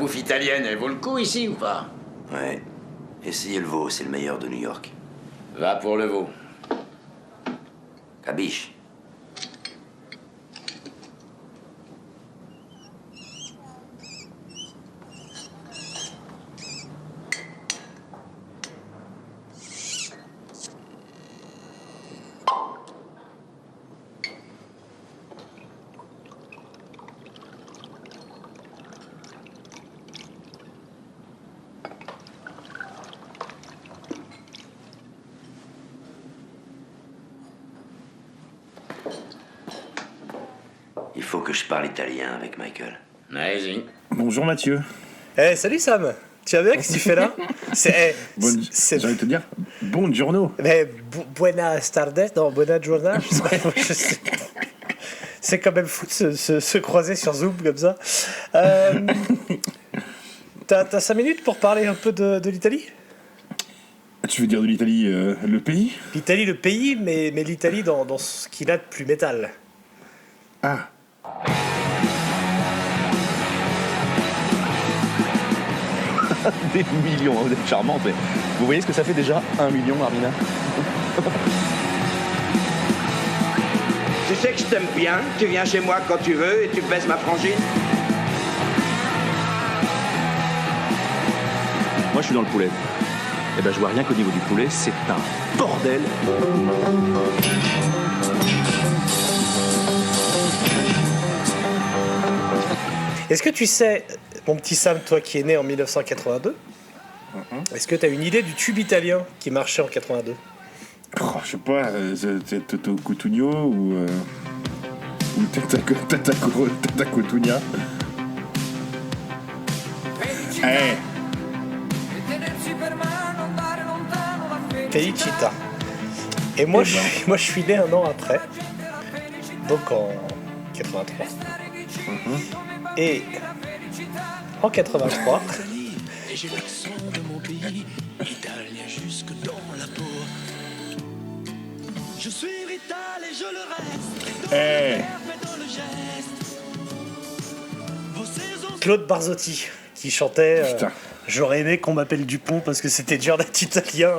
bouffe italienne, elle vaut le coup ici ou pas? Ouais. Essayez le veau, c'est le meilleur de New York. Va pour le veau. Cabiche. Il faut que je parle italien avec Michael. Vas-y. Bonjour Mathieu. Salut Sam. Tu vas bien? Qu'est-ce que tu fais là? J'ai envie de te dire, buongiorno. Buena tardes, non, buona giornata. Je sais pas. C'est quand même fou de se croiser sur Zoom comme ça. T'as 5 minutes pour parler un peu de l'Italie? Tu veux dire de l'Italie, le pays? L'Italie, le pays, mais l'Italie dans ce qu'il a de plus métal. Ah. Des millions, vous êtes charmante, mais vous voyez ce que ça fait déjà 1 million, Armina? Tu sais que je t'aime bien, tu viens chez moi quand tu veux et tu baisses ma frangine. Moi, je suis dans le poulet. Eh ben, je vois rien qu'au niveau du poulet, c'est un bordel. Est-ce que tu sais, mon petit Sam, toi qui es né en 1982, est-ce que tu as une idée du tube italien qui marchait en 82? Oh, je sais pas, c'est Toto Cutugno ou Tata Cutugna. Felicita. Et moi, je suis né un an après, donc en 83. Et en 83, et j'ai l'accent de mon pays, italien jusque dans la peau. Je suis vital et je le reste. Dans le geste. Vos saisons... Claude Barzotti qui chantait J'aurais aimé qu'on m'appelle Dupont parce que c'était dur d'être italien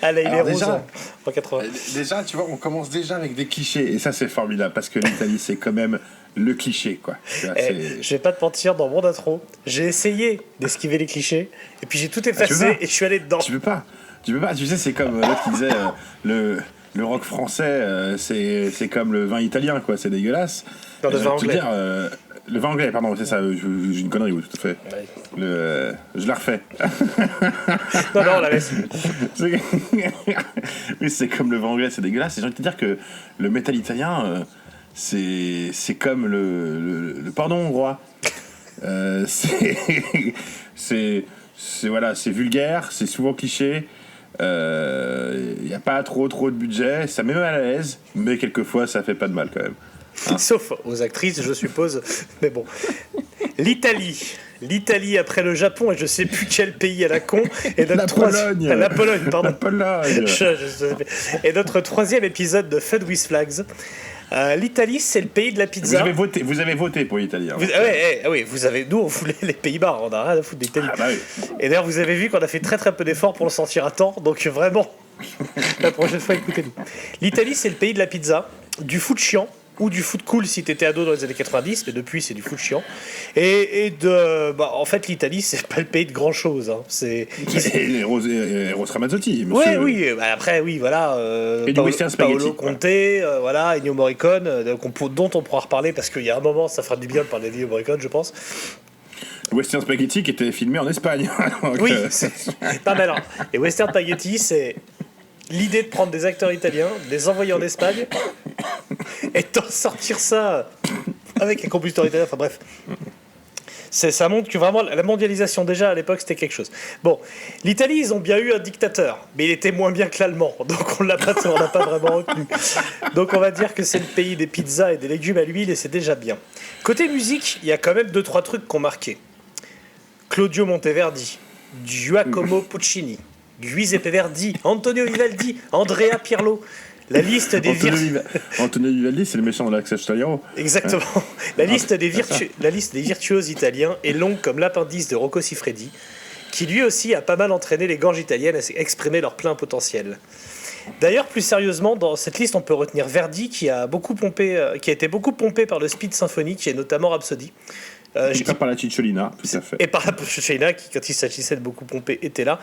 à la Île Rose en 80. Déjà, tu vois, on commence déjà avec des clichés et ça c'est formidable parce que l'Italie c'est quand même le cliché, quoi. Vois, je vais pas te mentir, dans mon intro, j'ai essayé d'esquiver les clichés et puis j'ai tout effacé et je suis allé dedans. Tu peux pas, tu sais, c'est comme l'autre qui disait le rock français c'est comme le vin italien, quoi, c'est dégueulasse. Non, le vin anglais. Le vin anglais, pardon, c'est ça, j'ai une connerie, oui, tout à fait. Ouais. Je la refais. Non, on la laisse. Oui, c'est comme le vin anglais, c'est dégueulasse. Et j'ai envie de te dire que le métal italien, c'est comme le pardon hongrois. C'est vulgaire, c'est souvent cliché. Il n'y a pas trop de budget, ça met mal à l'aise, mais quelquefois ça fait pas de mal quand même. Sauf aux actrices, je suppose. Mais bon. L'Italie après le Japon et je sais plus quel pays à la con. Et La Pologne. La Pologne, pardon. La Pologne. Et notre troisième épisode de Fun with Flags. L'Italie, c'est le pays de la pizza. Vous avez voté pour l'Italie. Hein. Oui, nous on voulait les Pays-Bas, on n'a rien à foutre d'Italie. Ah bah oui. Et d'ailleurs, vous avez vu qu'on a fait très très peu d'efforts pour le sortir à temps, donc vraiment, la prochaine fois, écoutez-nous. L'Italie, c'est le pays de la pizza, du foot chiant, ou du foot cool si t'étais ado dans les années 90, mais depuis c'est du foot chiant. En fait, l'Italie, c'est pas le pays de grand chose. Hein. C'est Eros Ramazzotti, monsieur. Oui, après, oui, voilà. Et du western spaghetti. Paolo Conte, voilà, Ennio Morricone, dont on pourra reparler parce qu'il y a un moment, ça fera du bien de parler d'Ennio Morricone, je pense. Western Spaghetti qui était filmé en Espagne. Donc, oui, non, mais alors, et Western Spaghetti, c'est l'idée de prendre des acteurs italiens, de les envoyer en Espagne et d'en sortir ça avec un compositeur italien, enfin bref. Ça montre que vraiment la mondialisation déjà à l'époque c'était quelque chose. Bon, l'Italie ils ont bien eu un dictateur, mais il était moins bien que l'allemand, donc on l'a pas vraiment retenu. Donc on va dire que c'est le pays des pizzas et des légumes à l'huile et c'est déjà bien. Côté musique, il y a quand même 2-3 trucs qui ont marqué. Claudio Monteverdi, Giacomo Puccini, Giuseppe Verdi, Antonio Vivaldi, Andrea Pirlo, La liste des Antonio Vivaldi, c'est le méchant de l'Axe Tagliaro. Exactement. La liste des virtuoses italiens est longue comme l'appendice de Rocco Siffredi, qui lui aussi a pas mal entraîné les gorges italiennes à exprimer leur plein potentiel. D'ailleurs, plus sérieusement, dans cette liste, on peut retenir Verdi, qui a été beaucoup pompé par le speed symphonique, et notamment Rhapsody. Et pas par la Cicciolina, tout à fait. Et par la Cicciolina, qui, quand il s'agissait de beaucoup pomper, était là.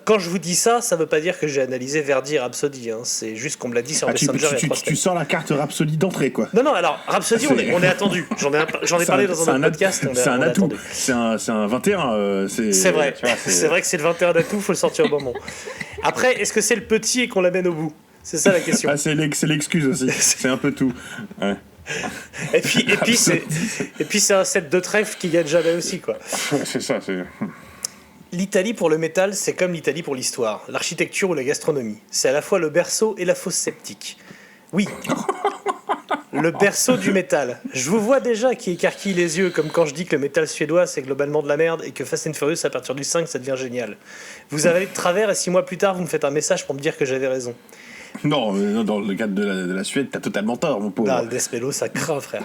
Quand je vous dis ça, ça veut pas dire que j'ai analysé Verdi et Rhapsody. Hein. C'est juste qu'on me l'a dit sur Messenger il y a 3 semaines. Tu sors la carte Rhapsody d'entrée, quoi. Non, alors, Rhapsody, on est attendu. J'en ai parlé dans un autre podcast. C'est un atout. C'est un 21. C'est vrai. C'est vrai que c'est le 21 d'atout, il faut le sortir au bon moment. Après, est-ce que c'est le petit et qu'on l'amène au bout ? C'est ça la question. Ah, c'est l'excuse aussi. C'est un peu tout. Ouais. Et puis c'est un set de trèfle qui gagne jamais aussi, quoi. C'est ça. L'Italie pour le métal, c'est comme l'Italie pour l'histoire, l'architecture ou la gastronomie. C'est à la fois le berceau et la fosse sceptique. Oui. Le berceau du métal. Je vous vois déjà qui écarquille les yeux, comme quand je dis que le métal suédois c'est globalement de la merde et que Fast and Furious à partir du 5 ça devient génial. Vous avez de travers et 6 mois plus tard vous me faites un message pour me dire que j'avais raison. Non, dans le cadre de la Suède, t'as totalement tort, mon pauvre. Non, le Death Metal, ça craint, frère.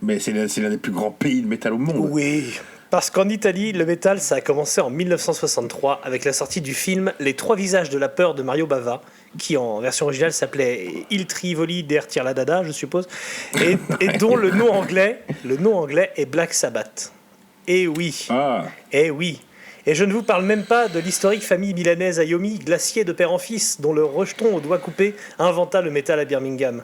Mais c'est l'un des plus grands pays de métal au monde. Oui, parce qu'en Italie, le métal, ça a commencé en 1963 avec la sortie du film Les 3 visages de la peur de Mario Bava, qui en version originale s'appelait Il Trivoli der Tirladada, je suppose, et dont le nom anglais est Black Sabbath. Et oui. Et oui. Et je ne vous parle même pas de l'historique famille milanaise Ayomi, glacier de père en fils, dont le rejeton au doigt coupé inventa le métal à Birmingham.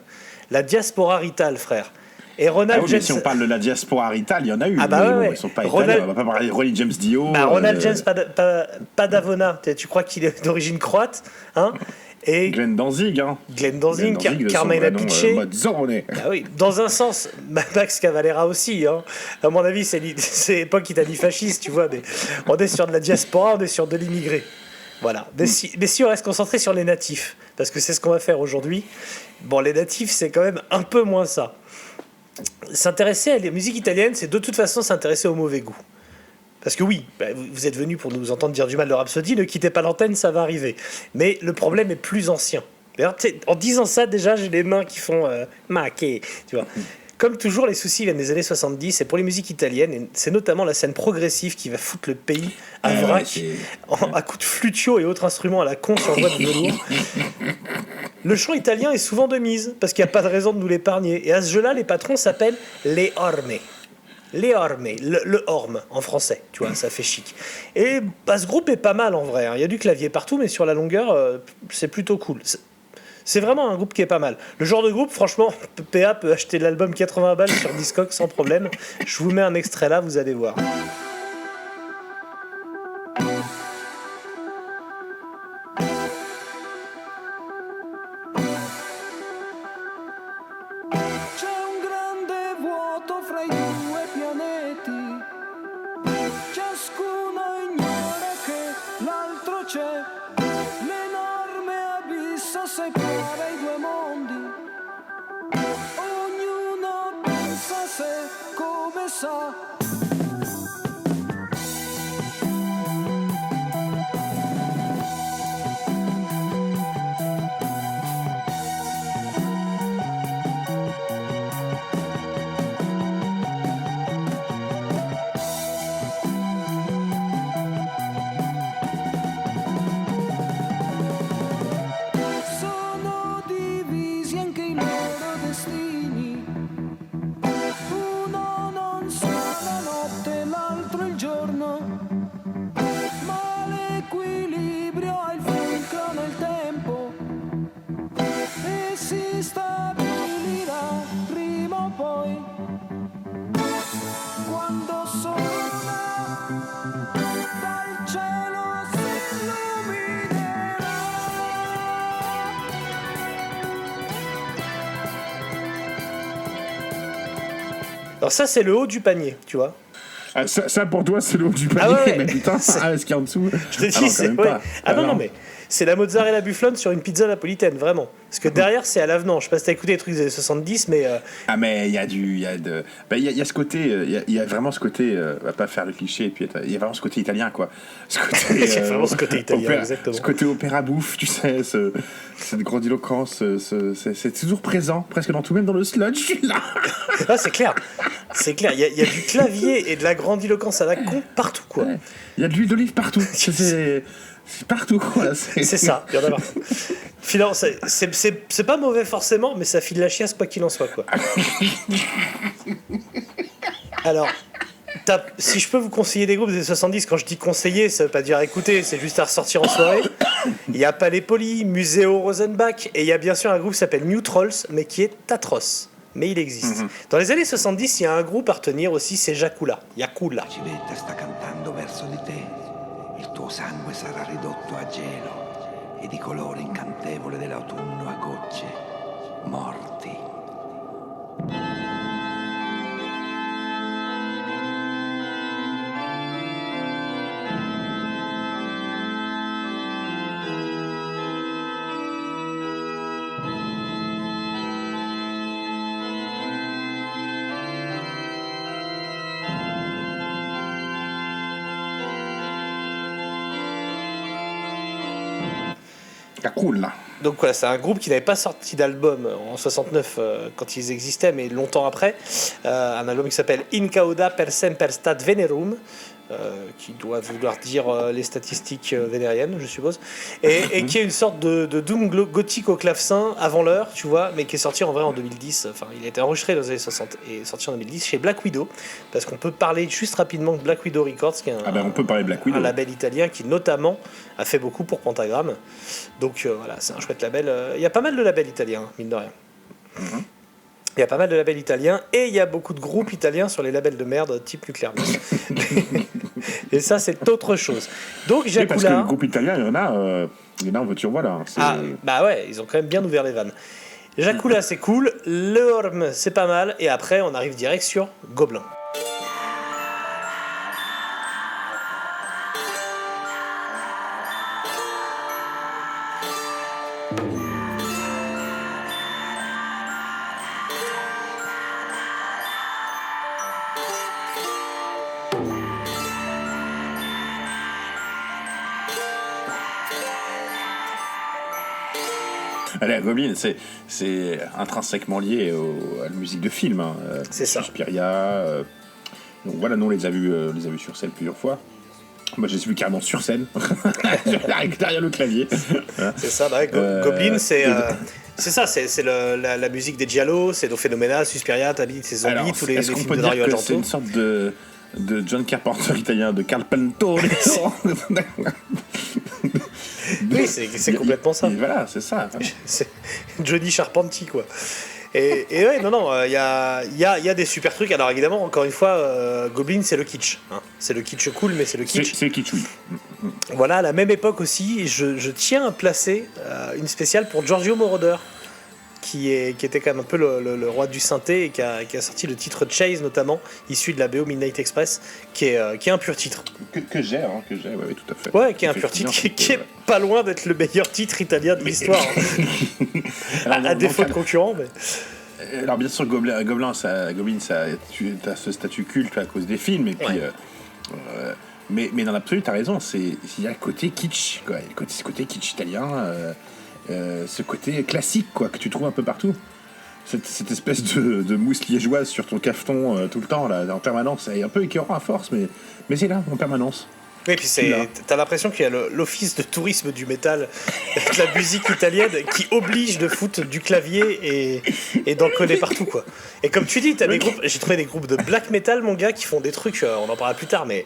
La diaspora Rital, frère. Et Ronald James... Si on parle de la diaspora Rital, il y en a eu. Ils sont pas italiens. On va pas parler de Ronnie James Dio. Ronald James Padavona, tu crois qu'il est d'origine croate, hein? Et Glenn Danzig, Carmine Appice. Oui, dans un sens, Max Cavalera aussi. Hein. À mon avis, c'est époque Italie fasciste, tu vois. Mais on est sur de la diaspora, on est sur de l'immigré. Voilà. Mais si on reste concentré sur les natifs, parce que c'est ce qu'on va faire aujourd'hui. Bon, les natifs, c'est quand même un peu moins ça. S'intéresser à la musique italienne, c'est de toute façon s'intéresser au mauvais goût. Parce que oui, vous êtes venus pour nous entendre dire du mal de Rhapsody, ne quittez pas l'antenne, ça va arriver. Mais le problème est plus ancien. D'ailleurs, en disant ça, déjà, j'ai les mains qui font maquet, tu vois. Comme toujours, les soucis viennent des années 70, et pour les musiques italiennes, et c'est notamment la scène progressive qui va foutre le pays à vrac, à coups de flutio et autres instruments à la con sur voix de velours. Le chant italien est souvent de mise, parce qu'il n'y a pas de raison de nous l'épargner. Et à ce jeu-là, les patrons s'appellent les orme. Les ormes, le orme en français, tu vois, ça fait chic. Et ce groupe est pas mal en vrai, hein. Il y a du clavier partout, mais sur la longueur, c'est plutôt cool. C'est vraiment un groupe qui est pas mal. Le genre de groupe, franchement, PA peut acheter l'album 80 balles sur Discogs sans problème. Je vous mets un extrait là, vous allez voir. Alors ça, c'est le haut du panier, tu vois. Ah, ça pour toi, c'est le haut du panier, ouais. mais putain, ce qu'il y a en dessous... Je te dis, c'est... pas. Non, mais c'est la mozzarella bufflone sur une pizza napolitaine, vraiment. Parce que derrière, c'est à l'avenant. Je sais pas si t'as écouté les trucs des années 70, mais... Ah, mais il y a ce côté, il y a vraiment ce côté, on va pas faire le cliché, et puis il y a vraiment ce côté italien, quoi. Ce côté, il y a vraiment ce côté italien, exactement. Ce côté opéra bouffe, tu sais, cette grandiloquence, c'est toujours présent, presque dans tout, même dans le sludge, là. Ah, c'est clair. C'est clair, il y a du clavier et de la grandiloquence à la con partout, quoi. Il y a de l'huile d'olive partout. C'est partout, quoi. C'est ça, il y en a partout. Finalement, c'est pas mauvais forcément, mais ça file la chiasse quoi qu'il en soit, quoi. Alors, si je peux vous conseiller des groupes des 70, quand je dis conseiller, ça veut pas dire écouter, c'est juste à ressortir en soirée. Il y a Palais Poli, Museo Rosenbach, et il y a bien sûr un groupe qui s'appelle New Trolls, mais qui est atroce. Mais il existe. Dans les années 70, il y a un groupe à retenir aussi, c'est Yakula. Yakula. Civetta sta cantando verso di te. Il tuo sangue sarà ridotto a gelo e di colore incantevole dell'autunno a gocce morti. Cool, là. Donc voilà, c'est un groupe qui n'avait pas sorti d'album en 69 quand ils existaient, mais longtemps après. Un album qui s'appelle In Cauda per semper stat venerum, qui doit vouloir dire les statistiques vénériennes, je suppose, et qui est une sorte de doom gothique au clavecin avant l'heure, tu vois, mais qui est sorti en vrai en 2010. Enfin, il a été enregistré dans les années 60 et sorti en 2010 chez Black Widow, parce qu'on peut parler juste rapidement de Black Widow Records, qui est on peut parler de Black Widow. Un label italien qui notamment a fait beaucoup pour Pentagram. Donc voilà, c'est un chouette label. Il y a pas mal de labels italiens, mine de rien. Il y a pas mal de labels italiens et il y a beaucoup de groupes italiens sur les labels de merde type Nuclear Blast. Et ça, c'est autre chose. Donc, Yakula. Parce que le groupe italien, il y en a en voiture, voilà. Ah, bah ouais, ils ont quand même bien ouvert les vannes. Yakula, c'est cool. Le Horm, c'est pas mal. Et après, on arrive direct sur Gobelin. Allez, Goblin, c'est intrinsèquement lié à la musique de film. Hein. C'est ça. Suspiria. Donc voilà, nous on les a vus sur scène plusieurs fois. Moi, je les ai vus carrément sur scène, derrière le clavier. C'est ça, bah, Goblin, c'est ça, c'est la musique des Giallo, c'est Do Phénoménal, Suspiria, Tabi, c'est Zombie, alors, tous les films peut de Dario dire Argento. C'est une sorte de John Carpenter italien, de Carpentone. Oui, c'est complètement ça. Voilà, c'est ça. C'est Johnny Charpentier, quoi. Et ouais, non, il y a des super trucs. Alors évidemment, encore une fois, Goblin, c'est le kitsch. Hein. C'est le kitsch cool, mais c'est le kitsch. C'est le kitsch, oui. Voilà, à la même époque aussi, je tiens à placer une spéciale pour Giorgio Moroder, qui était quand même un peu le roi du synthé et qui a sorti le titre Chase notamment, issu de la BO Midnight Express, qui est un pur titre. Que j'ai, ouais, tout à fait. Ouais, qui est un pur titre, qui est pas loin d'être le meilleur titre italien de l'histoire. À défaut de concurrent, mais... Alors bien sûr, Goblin, tu as ce statut culte à cause des films, et puis... Ouais. Mais dans l'absolu, t'as raison, il y a le côté kitsch, quoi. Ce côté kitsch italien... ce côté classique, quoi, que tu trouves un peu partout. Cette espèce de mousse liégeoise sur ton cafeton tout le temps, là, en permanence. C'est un peu écœurant à force, mais c'est là, en permanence. Oui, puis t'as l'impression qu'il y a l'office de tourisme du métal, de la musique italienne, qui oblige de foutre du clavier et d'en coller partout, quoi. Et comme tu dis, j'ai trouvé des groupes de black metal, mon gars, qui font des trucs, on en parlera plus tard, mais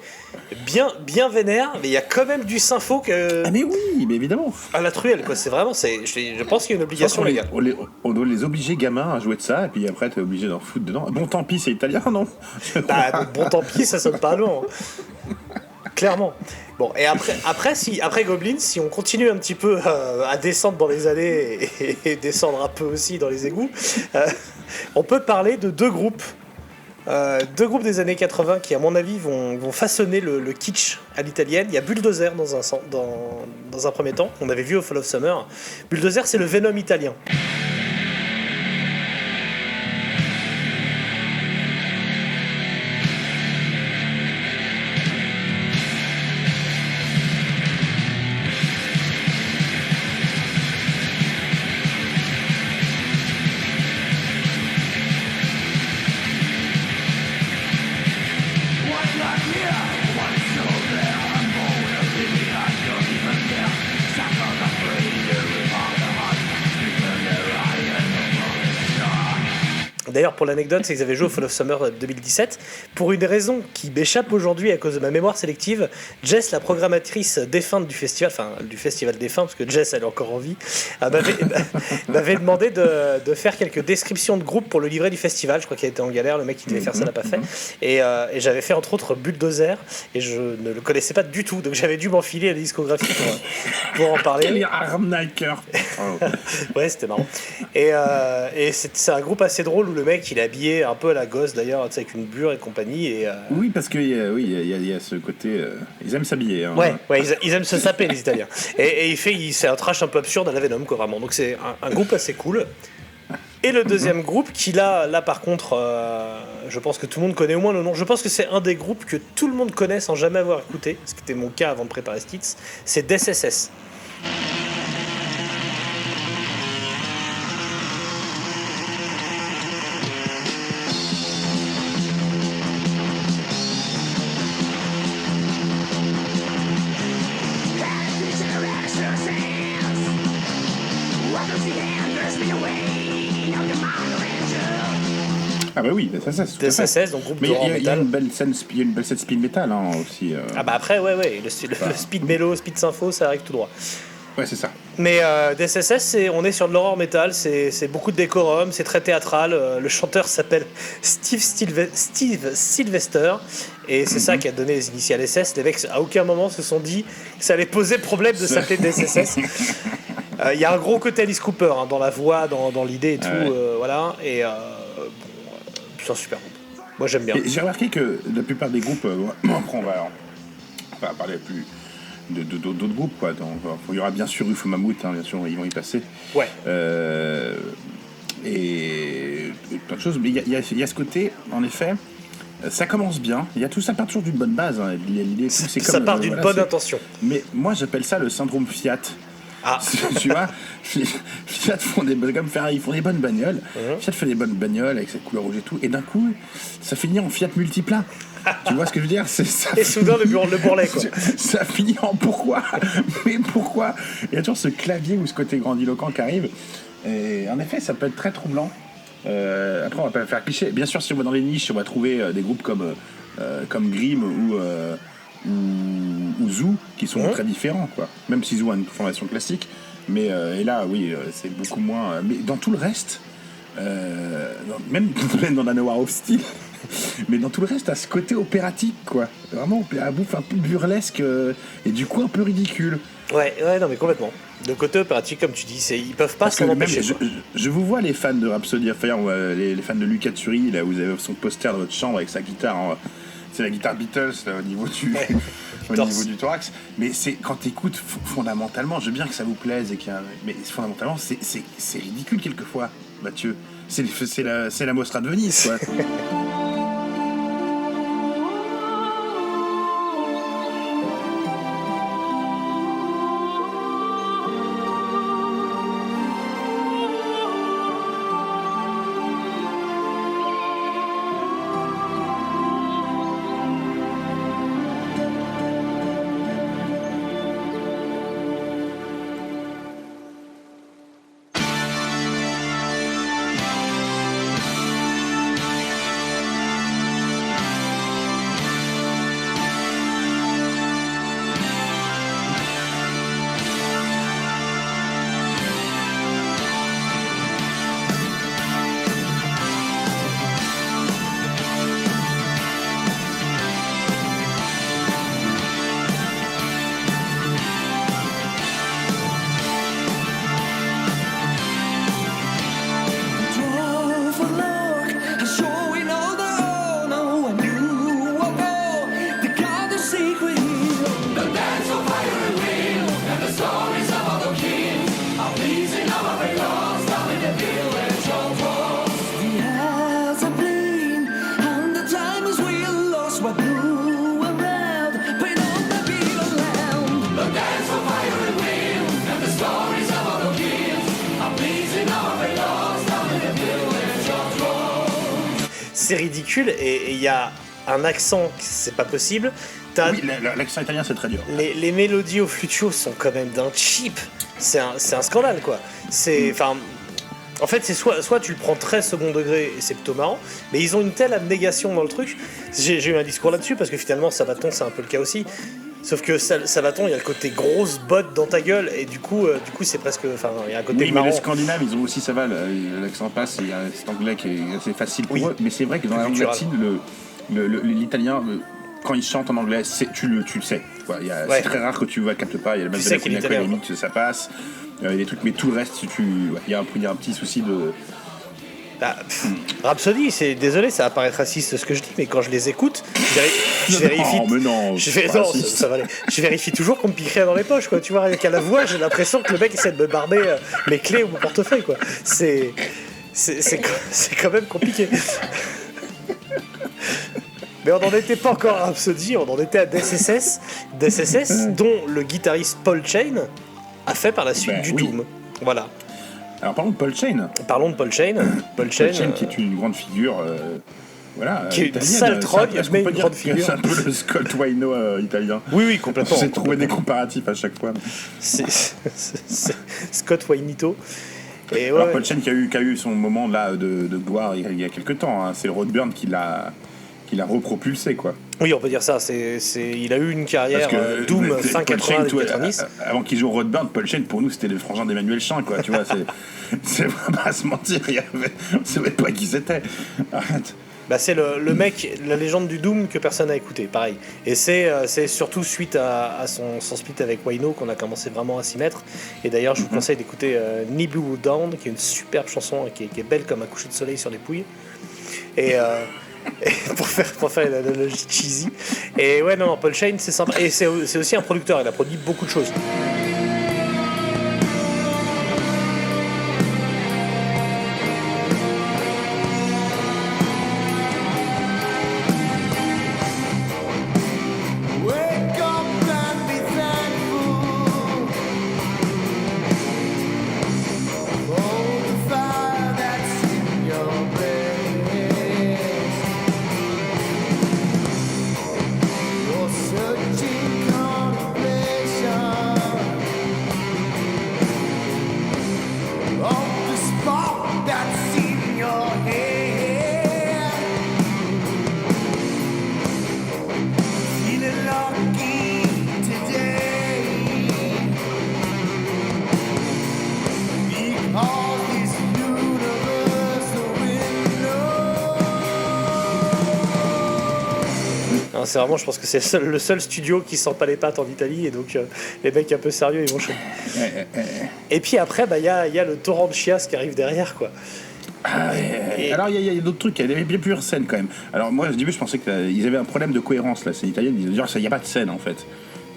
bien vénère, mais il y a quand même du sympho que... Ah mais oui, mais évidemment. À la truelle, quoi. C'est vraiment, je pense qu'il y a une obligation, les gars. On doit les obliger, gamins, à jouer de ça, et puis après, t'es obligé d'en foutre dedans. Bon, tant pis, c'est italien, non? Bah, bon, tant pis, ça sonne pas loin. Clairement. Bon, et après Goblin, si on continue un petit peu à descendre dans les années et descendre un peu aussi dans les égouts, on peut parler de deux groupes Deux groupes des années 80 qui, à mon avis, vont façonner le kitsch à l'italienne. Il y a Bulldozer dans un premier temps, on avait vu au Fall of Summer. Bulldozer, c'est le Venom italien. D'ailleurs, pour l'anecdote, c'est qu'ils avaient joué au Fall of Summer 2017. Pour une raison qui m'échappe aujourd'hui à cause de ma mémoire sélective, Jess, la programmatrice défunte du festival, enfin du festival défunt, parce que Jess, elle est encore en vie, m'avait demandé de faire quelques descriptions de groupe pour le livret du festival. Je crois qu'il était en galère, le mec qui devait faire ça l'a pas fait. Et j'avais fait entre autres Bulldozer, et je ne le connaissais pas du tout, donc j'avais dû m'enfiler la discographie pour en parler. Quel arnaqueur. Ouais, c'était marrant. Et c'est un groupe assez drôle où le mec il est habillé un peu à la gosse d'ailleurs, avec une bure et compagnie. Et, Oui, parce qu'il y a ce côté. Ils aiment s'habiller. Hein. Ouais, ils aiment se saper les Italiens. Et c'est un trash un peu absurde à la Venom, quoi, vraiment. Donc c'est un groupe assez cool. Et le deuxième groupe qui là par contre, je pense que tout le monde connaît au moins le nom. Je pense que c'est un des groupes que tout le monde connaît sans jamais avoir écouté, ce qui était mon cas avant de préparer Stitz. C'est Death SS. Ah bah oui, DSSS, donc groupe de rock metal. Il y a une belle scène speed metal hein, aussi. Ah bah après, ouais, le speed mélo, speed sympho, ça arrive tout droit. Ouais, c'est ça. Mais DSSS, on est sur de l'horror metal, c'est beaucoup de décorum, c'est très théâtral. Le chanteur s'appelle Steve Sylvester, et c'est ça qui a donné les initiales SS. Les mecs, à aucun moment, se sont dit que ça allait poser problème de s'appeler DSSS. Il y a un gros côté Alice Cooper hein, dans la voix, dans l'idée et tout, voilà. Et c'est un super groupe. Moi, j'aime bien. Et j'ai remarqué que la plupart des groupes, après on va parler plus d'autres groupes, quoi. Donc, il y aura bien sûr UFO Mammouth, hein, bien sûr, ils vont y passer. Ouais. Et plein de choses. Mais il y a ce côté, en effet, ça commence bien. Il y a tout ça part toujours d'une bonne base. Hein. L'idée, c'est ça part d'une bonne intention. Mais moi, j'appelle ça le syndrome Fiat. Ah. Tu vois, Fiat font comme Ferrari, ils font des bonnes bagnoles. Fiat fait des bonnes bagnoles avec cette couleur rouge et tout. Et d'un coup, ça finit en Fiat multiplat. Tu vois ce que je veux dire? Et soudain, le bourrelet, quoi. Ça finit en pourquoi? Mais pourquoi? Il y a toujours ce clavier ou ce côté grandiloquent qui arrive. Et en effet, ça peut être très troublant. Après, on va pas faire cliché. Bien sûr, si on va dans les niches, on va trouver des groupes comme Grimm ou Zoo qui sont très différents, quoi. Même si Zoo a une formation classique. Mais et là, oui, c'est beaucoup moins. Mais dans tout le reste, même dans la Noir of Steel. Mais dans tout le reste, à ce côté opératique, quoi. Vraiment, à bouffe un peu burlesque et du coup un peu ridicule. Ouais, non, mais complètement. Le côté opératique, comme tu dis, ils peuvent pas s'en empêcher. Je vous vois les fans de Rhapsody of Fire, les fans de Luca Turi, là, vous avez son poster dans votre chambre avec sa guitare. C'est la guitare Beatles là, au niveau du thorax. Mais c'est quand t'écoutes fondamentalement, je veux bien que ça vous plaise mais fondamentalement, c'est ridicule quelquefois, Mathieu. C'est la Mostra de Venise, quoi. c'est ridicule et il y a un accent, c'est pas possible. T'as Oui, l'accent italien, c'est très dur. les mélodies au flutio sont quand même d'un cheap. C'est un scandale, quoi. En fait, c'est soit tu le prends très second degré et c'est plutôt marrant, mais ils ont une telle abnégation dans le truc. J'ai eu un discours là-dessus parce que finalement, Sabaton, c'est un peu le cas aussi. Sauf que Sabaton, il y a le côté grosse botte dans ta gueule et du coup c'est presque. Enfin, il y a un côté Oui, marrant. mais les Scandinaves, ils ont aussi, ça va, l'accent passe, il y a cet anglais qui est assez facile pour eux, mais c'est vrai que dans la langue Cultural. latine, l'italien, quand ils chantent en anglais, tu le sais. Quoi. Ouais. C'est très rare que tu ne captes pas, il y a le Tu même sais qu'il est italien, limite, ça passe, il y a des trucs, mais tout le reste, il y a un petit souci de... Rhapsody, désolé, ça va paraître raciste ce que je dis, mais quand je les écoute, je vérifie. Non, mais non, Non, ça va aller. Je vérifie toujours qu'on me pique rien dans les poches, quoi. Tu vois, avec à la voix, j'ai l'impression que le mec essaie de me barber mes clés ou mon portefeuille, quoi. C'est quand même compliqué. Mais on n'en était pas encore à Rhapsody, on en était à DSSS, dont le guitariste Paul Chain a fait par la suite du Doom. Voilà. Alors parlons de Paul Chain. Parlons de Paul Chain. Paul Chain qui est une grande figure... Voilà, qui est une sale trogue, mais une grande figure. C'est un peu le Scott Waino italien. Oui, complètement. J'ai trouvé des comparatifs à chaque fois. C'est Scott Wainito. Et Alors Paul Chain qui a eu son moment là de gloire il y a quelques temps. Hein. C'est le Roadburn qui l'a repropulsé, quoi. Oui, on peut dire ça. Il a eu une carrière Doom fin 80-90. Avant qu'il joue au Roadburn, Paul Chain, pour nous, c'était le frangin d'Emmanuel Chin, quoi. Tu vois, c'est vraiment pas à se mentir. On ne savait pas qui c'était. Arrête. Bah, c'est le mec, la légende du Doom que personne n'a écouté, pareil. Et c'est surtout suite à son split avec Waino qu'on a commencé vraiment à s'y mettre. Et d'ailleurs, je vous conseille d'écouter Nibu Down, qui est une superbe chanson, qui est belle comme un coucher de soleil sur les pouilles. Et pour faire une analogie cheesy. Et ouais, non, Paul Chain, c'est sympa. Et c'est aussi un producteur, il a produit beaucoup de choses. Wake up and be thankful for the fire that's in your breast. You're searching contemplation of the spark that's in your head. Feeling lucky today because this universe window. Non, c'est vraiment, je pense que c'est le seul studio qui sent pas les pattes en Italie, et donc les mecs un peu sérieux, ils vont chier. Et puis après, bah, y a le torrent de chiasse qui arrive derrière, quoi. Alors il y a d'autres trucs, il y avait bien plusieurs scènes quand même. Alors moi au début je pensais qu'ils avaient un problème de cohérence, la scène italienne, ils disaient genre il n'y a pas de scène en fait. Tu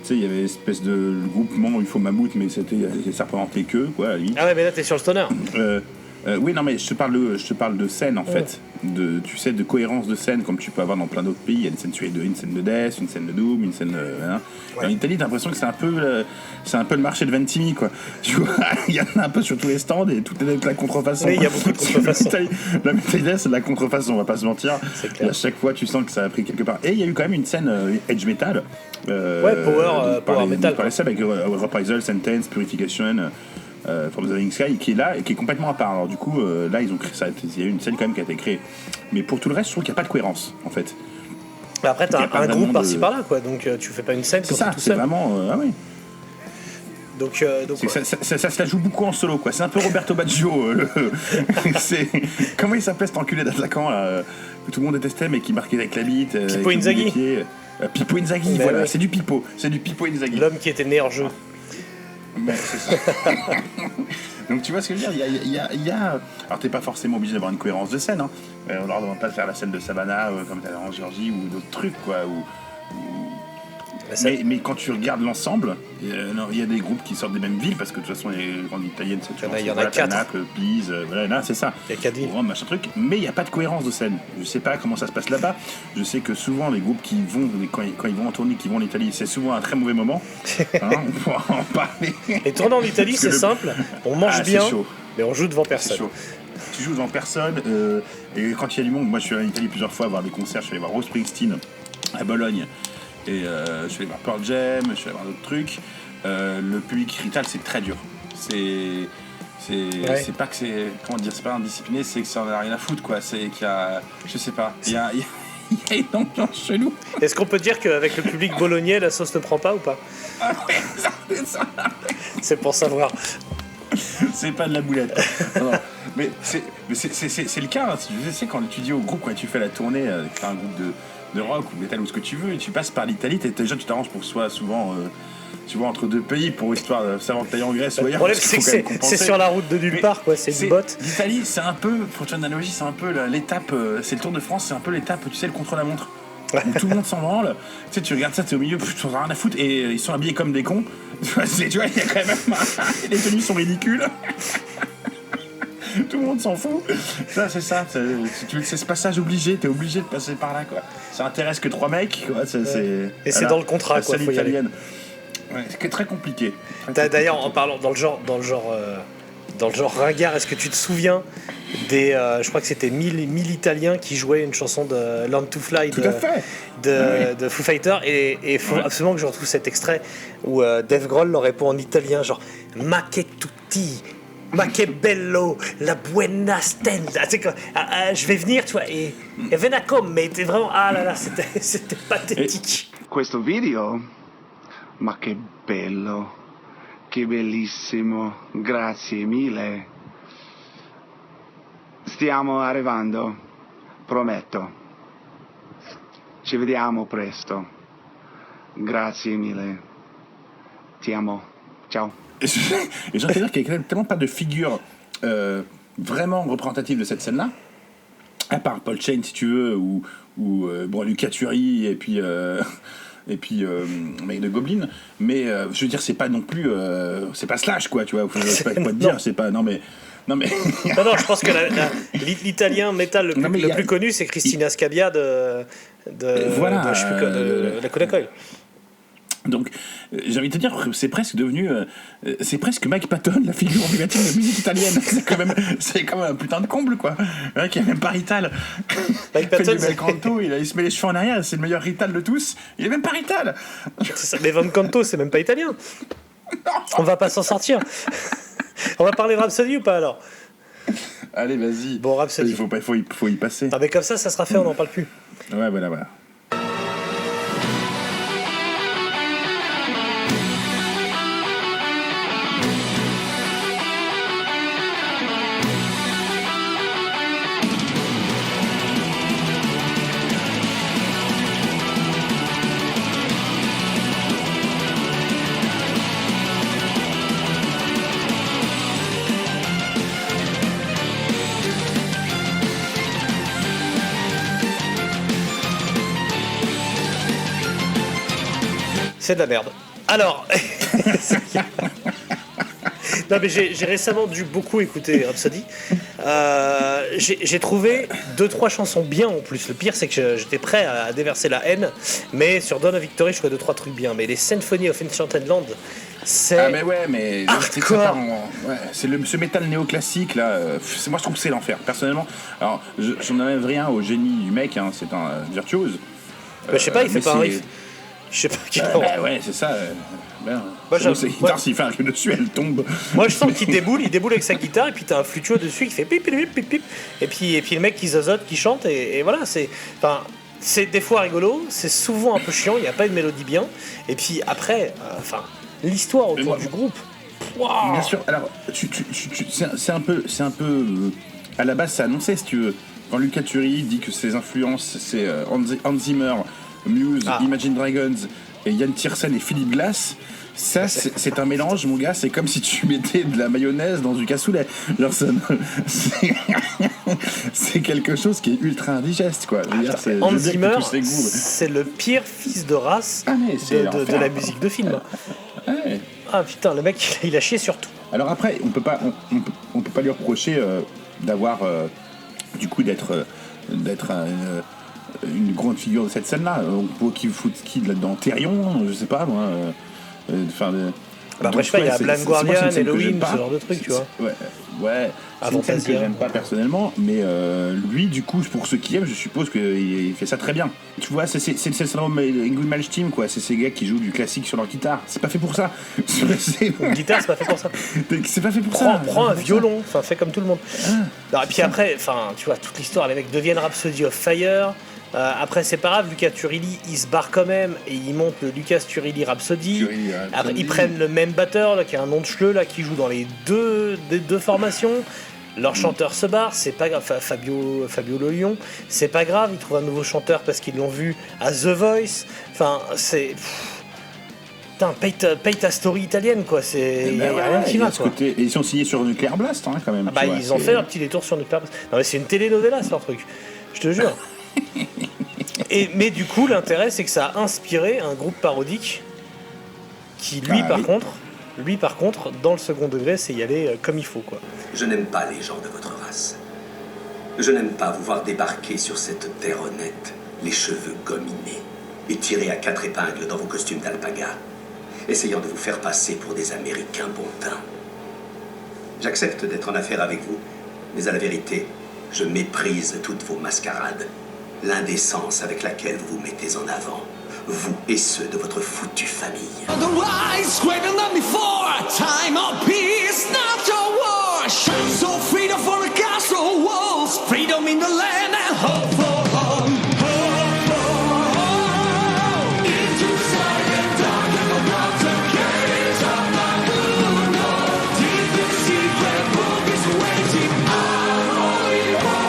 sais, il y avait une espèce de groupement, il faut mammouth, mais ça représentait que quoi à la limite. Ah ouais, mais là t'es sur le stoner. Oui, non, mais je te parle de scène en fait, tu sais, de cohérence de scène comme tu peux avoir dans plein d'autres pays. Il y a une scène une scène de Death, une scène de Doom, une scène. En Italie, t'as l'impression que c'est un peu le marché de Ventimille, quoi. Tu vois, il y en a un peu sur tous les stands et tout est avec la contrefaçon. Oui, il y a beaucoup de contrefaçon. La Italie, c'est de la contrefaçon, on va pas se mentir. C'est clair. Et à chaque fois, tu sens que ça a pris quelque part. Et il y a eu quand même une scène edge metal. Power metal. Par les avec Reprisal, Sentence, Purification. From the Living Sky qui est là et qui est complètement à part. Alors du coup là ils ont créé ça, il y a eu une scène quand même qui a été créée, mais pour tout le reste je trouve qu'il n'y a pas de cohérence en fait. Bah après t'as un groupe par-ci de... par-là, quoi, donc tu fais pas une scène c'est quand ça, t'es tout c'est seul. vraiment ah oui. Donc ouais. Ça se la joue beaucoup en solo, quoi. C'est un peu Roberto Baggio. C'est... Comment il s'appelait cet enculé d'attaquant là, que tout le monde détestait mais qui marquait avec la bite. Pipo Inzaghi. Pipo Inzaghi, Mais voilà, ouais. c'est du Pipo Inzaghi. L'homme qui était né en jeu. Mais c'est ça. Donc tu vois ce que je veux dire, il y a... Alors t'es pas forcément obligé d'avoir une cohérence de scène, hein. On leur demande pas de faire la scène de Savannah comme t'as en Géorgie ou d'autres trucs, quoi. Mais quand tu regardes l'ensemble, il y a des groupes qui sortent des mêmes villes, parce que de toute façon les grandes italiennes c'est Il y en a 4. Naples, Pise, voilà, là c'est ça. Il y a 4 villes. Rome, machin truc, mais il n'y a pas de cohérence de scène. Je sais pas comment ça se passe là-bas. Je sais que souvent les groupes qui vont, quand ils vont en tournée, qui vont en Italie, c'est souvent un très mauvais moment. Hein, on pourra en parler. Et tourner en Italie, Parce que c'est simple, on mange bien, c'est chaud. mais on joue devant C'est personne. chaud. tu joues devant personne, et quand il y a du monde, moi je suis allé en Italie plusieurs fois voir des concerts, je suis allé voir Bruce Springsteen à Bologne, et je suis allé voir Pearl Jam, je suis allé voir d'autres trucs. Le public rital, c'est très dur. C'est pas que c'est, comment dire, c'est pas indiscipliné, c'est que ça en a rien à foutre, quoi. C'est qu'il y a, je sais pas, il y a une ambiance chelou. Est-ce qu'on peut dire qu'avec le public bolognais, la sauce ne prend pas ou pas? C'est pour savoir. C'est pas de la boulette. Non, mais c'est le cas. Hein. Tu sais, quand tu dis au groupe, quand tu fais la tournée, tu fais un groupe de rock ou métal ou ce que tu veux, et tu passes par l'Italie, déjà tu t'arranges pour que ce soit souvent tu vois, entre deux pays pour histoire de savoir que t'ailles en Grèce ou ailleurs. Le problème, c'est que c'est sur la route de nulle part, quoi. C'est une botte. L'Italie, c'est un peu, pour faire une analogie, c'est un peu l'étape, c'est le Tour de France, c'est un peu l'étape, tu sais, le contre-la-montre. Où tout le monde s'en branle. Tu sais, tu regardes ça, t'es au milieu, tu n'en as rien à foutre, et ils sont habillés comme des cons. Tu vois, il y a quand même. Les tenues sont ridicules. Tout le monde s'en fout. Ça, c'est ça. C'est ce passage obligé. T'es obligé de passer par là, quoi. Ça intéresse que 3 mecs, quoi. Et c'est dans le contrat, quoi. Faut y aller. Ouais, c'est très compliqué. D'ailleurs, en parlant dans le genre ringard, est-ce que tu te souviens des, je crois que c'était 1000 Italiens qui jouaient une chanson de Learn to Fly de Foo Fighters, et il faut absolument que je retrouve cet extrait où Dave Grohl leur répond en italien, genre Ma che tutti, ma che bello, la buena stella. Tu sais quoi, je vais venir, tu vois, et vena come, mais t'es vraiment, ah là là, c'était pathétique. Questo video, ma che bello, che bellissimo, grazie mille. Stiamo arrivando, prometto. Ci vediamo presto. Grazie mille. Ti amo. Ciao. Et j'ai envie de dire qu'il n'y a tellement pas de figure vraiment représentative de cette scène-là, à part Paul Chain, si tu veux, ou bon, Luca Turi, et puis mec de Goblin, mais je veux dire, c'est pas non plus, c'est pas Slash, quoi, tu vois, je sais pas quoi te dire, c'est pas, non mais non, je pense que l'italien métal le plus connu, c'est Christina Scabbia de la Codacoil. Donc, j'ai envie de te dire, c'est presque devenu, c'est presque Mike Patton, la figure emblématique de la musique italienne. C'est quand même un putain de comble, quoi. Le mec, il a même pas rital. Mike Patton, il fait du bel canto, il se met les cheveux en arrière, c'est le meilleur rital de tous. Il est même pas rital. Mais Van Canto, c'est même pas italien. On va pas s'en sortir. On va parler de Rhapsody ou pas alors? Allez, vas-y. Bon, Rhapsody. Il faut y passer. Non, mais comme ça sera fait, on n'en parle plus. Ouais, voilà. C'est de la merde. Alors, non mais j'ai récemment dû beaucoup écouter Rhapsody. J'ai trouvé 2-3 chansons bien en plus. Le pire, c'est que j'étais prêt à déverser la haine, mais sur Dawn of Victory, je trouvais 2-3 trucs bien. Mais les Symphony of Enchanted Land, c'est hardcore. C'est ce métal néoclassique là. Moi, je trouve que c'est l'enfer. Personnellement, alors j'en enlève rien au génie du mec. Hein, c'est un virtuose. Je sais pas, il fait pas un riff. Je sais pas qui ouais, c'est ça. S'il fait un jeu dessus, elle tombe. Moi, je sens qu'il déboule avec sa guitare, et puis t'as un flûteau dessus qui fait pip pip pip pip, et puis le mec qui zozote, qui chante, et voilà, c'est des fois rigolo, c'est souvent un peu chiant, il n'y a pas une mélodie bien, et puis après, l'histoire autour du groupe. Wow. Bien sûr. Alors, c'est un peu, à la base, c'est annoncé, si tu veux. Quand Luca Turi dit que ses influences, c'est Hans Zimmer, Muse, Imagine Dragons et Yann Tiersen et Philip Glass, ça c'est un mélange, mon gars. C'est comme si tu mettais de la mayonnaise dans du cassoulet. Genre, c'est quelque chose qui est ultra indigeste, quoi. Hans Zimmer, c'est le pire fils de race de la musique de film. Ouais. Ah putain, le mec il a chié sur tout. Alors après, on peut pas lui reprocher d'avoir du coup d'être une grande figure de cette scène-là. Pour qui fout qui là-dedans, Thérion, je sais pas moi. après, je sais pas, il y a Blind Guardian, c'est une scène que j'aime Halloween, pas. ce genre de truc, tu vois. Ouais. C'est une scène que Fantasia. j'aime pas personnellement, mais lui, du coup, pour ceux qui aiment, je suppose qu'il fait ça très bien. Tu vois, c'est le syndrome Ingrid Malmsteen, quoi. C'est ces gars qui jouent du classique sur leur guitare. C'est pas fait pour ça. Une guitare, c'est pas fait pour ça. C'est pas fait pour ça. Prends un violon, enfin, fais comme tout le monde. Non, et puis après, enfin, tu vois, toute l'histoire, les mecs deviennent Rhapsody of Fire. Après, c'est pas grave, Lucas Turilli, il se barre quand même et il monte le Lucas Turilli Rhapsody. Après, ils prennent le même batteur, là, qui a un nom de chleu, là, qui joue dans les deux formations. Leur chanteur se barre, c'est pas grave. Fabio Le Lion, c'est pas grave, ils trouvent un nouveau chanteur parce qu'ils l'ont vu à The Voice. Enfin, c'est. Putain, paye ta story italienne, quoi. Il y a rien qui va, quoi. Et ils sont signés sur Nuclear Blast, hein, quand même. Ah bah, ils ont fait un petit détour sur Nuclear Blast. Non, mais c'est une telenovela, ce leur truc. Je te jure. Mais du coup, l'intérêt, c'est que ça a inspiré un groupe parodique qui, lui, par contre, dans le second degré, c'est y aller comme il faut, quoi. Je n'aime pas les gens de votre race. Je n'aime pas vous voir débarquer sur cette terre honnête, les cheveux gominés et tirés à 4 épingles dans vos costumes d'alpaga, essayant de vous faire passer pour des Américains bon teint. J'accepte d'être en affaire avec vous, mais à la vérité, je méprise toutes vos mascarades, l'indécence avec laquelle vous vous mettez en avant, vous et ceux de votre foutue famille. Otherwise, greater than before, time of peace, not your wash. So freedom for the castle walls, freedom in the land and hope for all. Hope for all. Into silent dark and the water cage of my Bruno. Deep in secret book is waiting. I'm only one.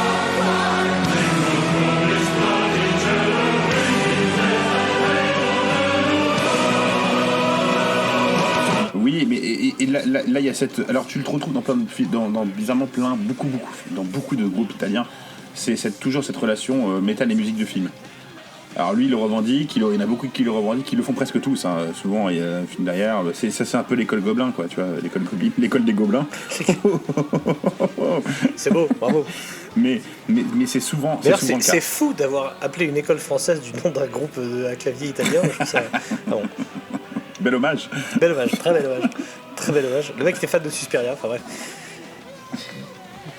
Oui, mais et là, il y a cette. Alors, tu le retrouves dans plein de dans bizarrement beaucoup de groupes italiens. C'est toujours cette relation métal et musique de film. Alors lui, il le revendique, il y en a beaucoup qui le revendiquent, qui le font presque tous. Hein. Souvent, il y a un film derrière. C'est un peu l'école Gobelin, quoi. Tu vois, l'école des Gobelins. C'est beau, bravo. Mais c'est souvent. D'ailleurs, souvent le cas. c'est fou d'avoir appelé une école française du nom d'un groupe à clavier italien. Je trouve ça. Bon. Bel hommage. Bel hommage, très bel hommage. Très bel hommage. Le mec était fan de Suspiria, enfin bref.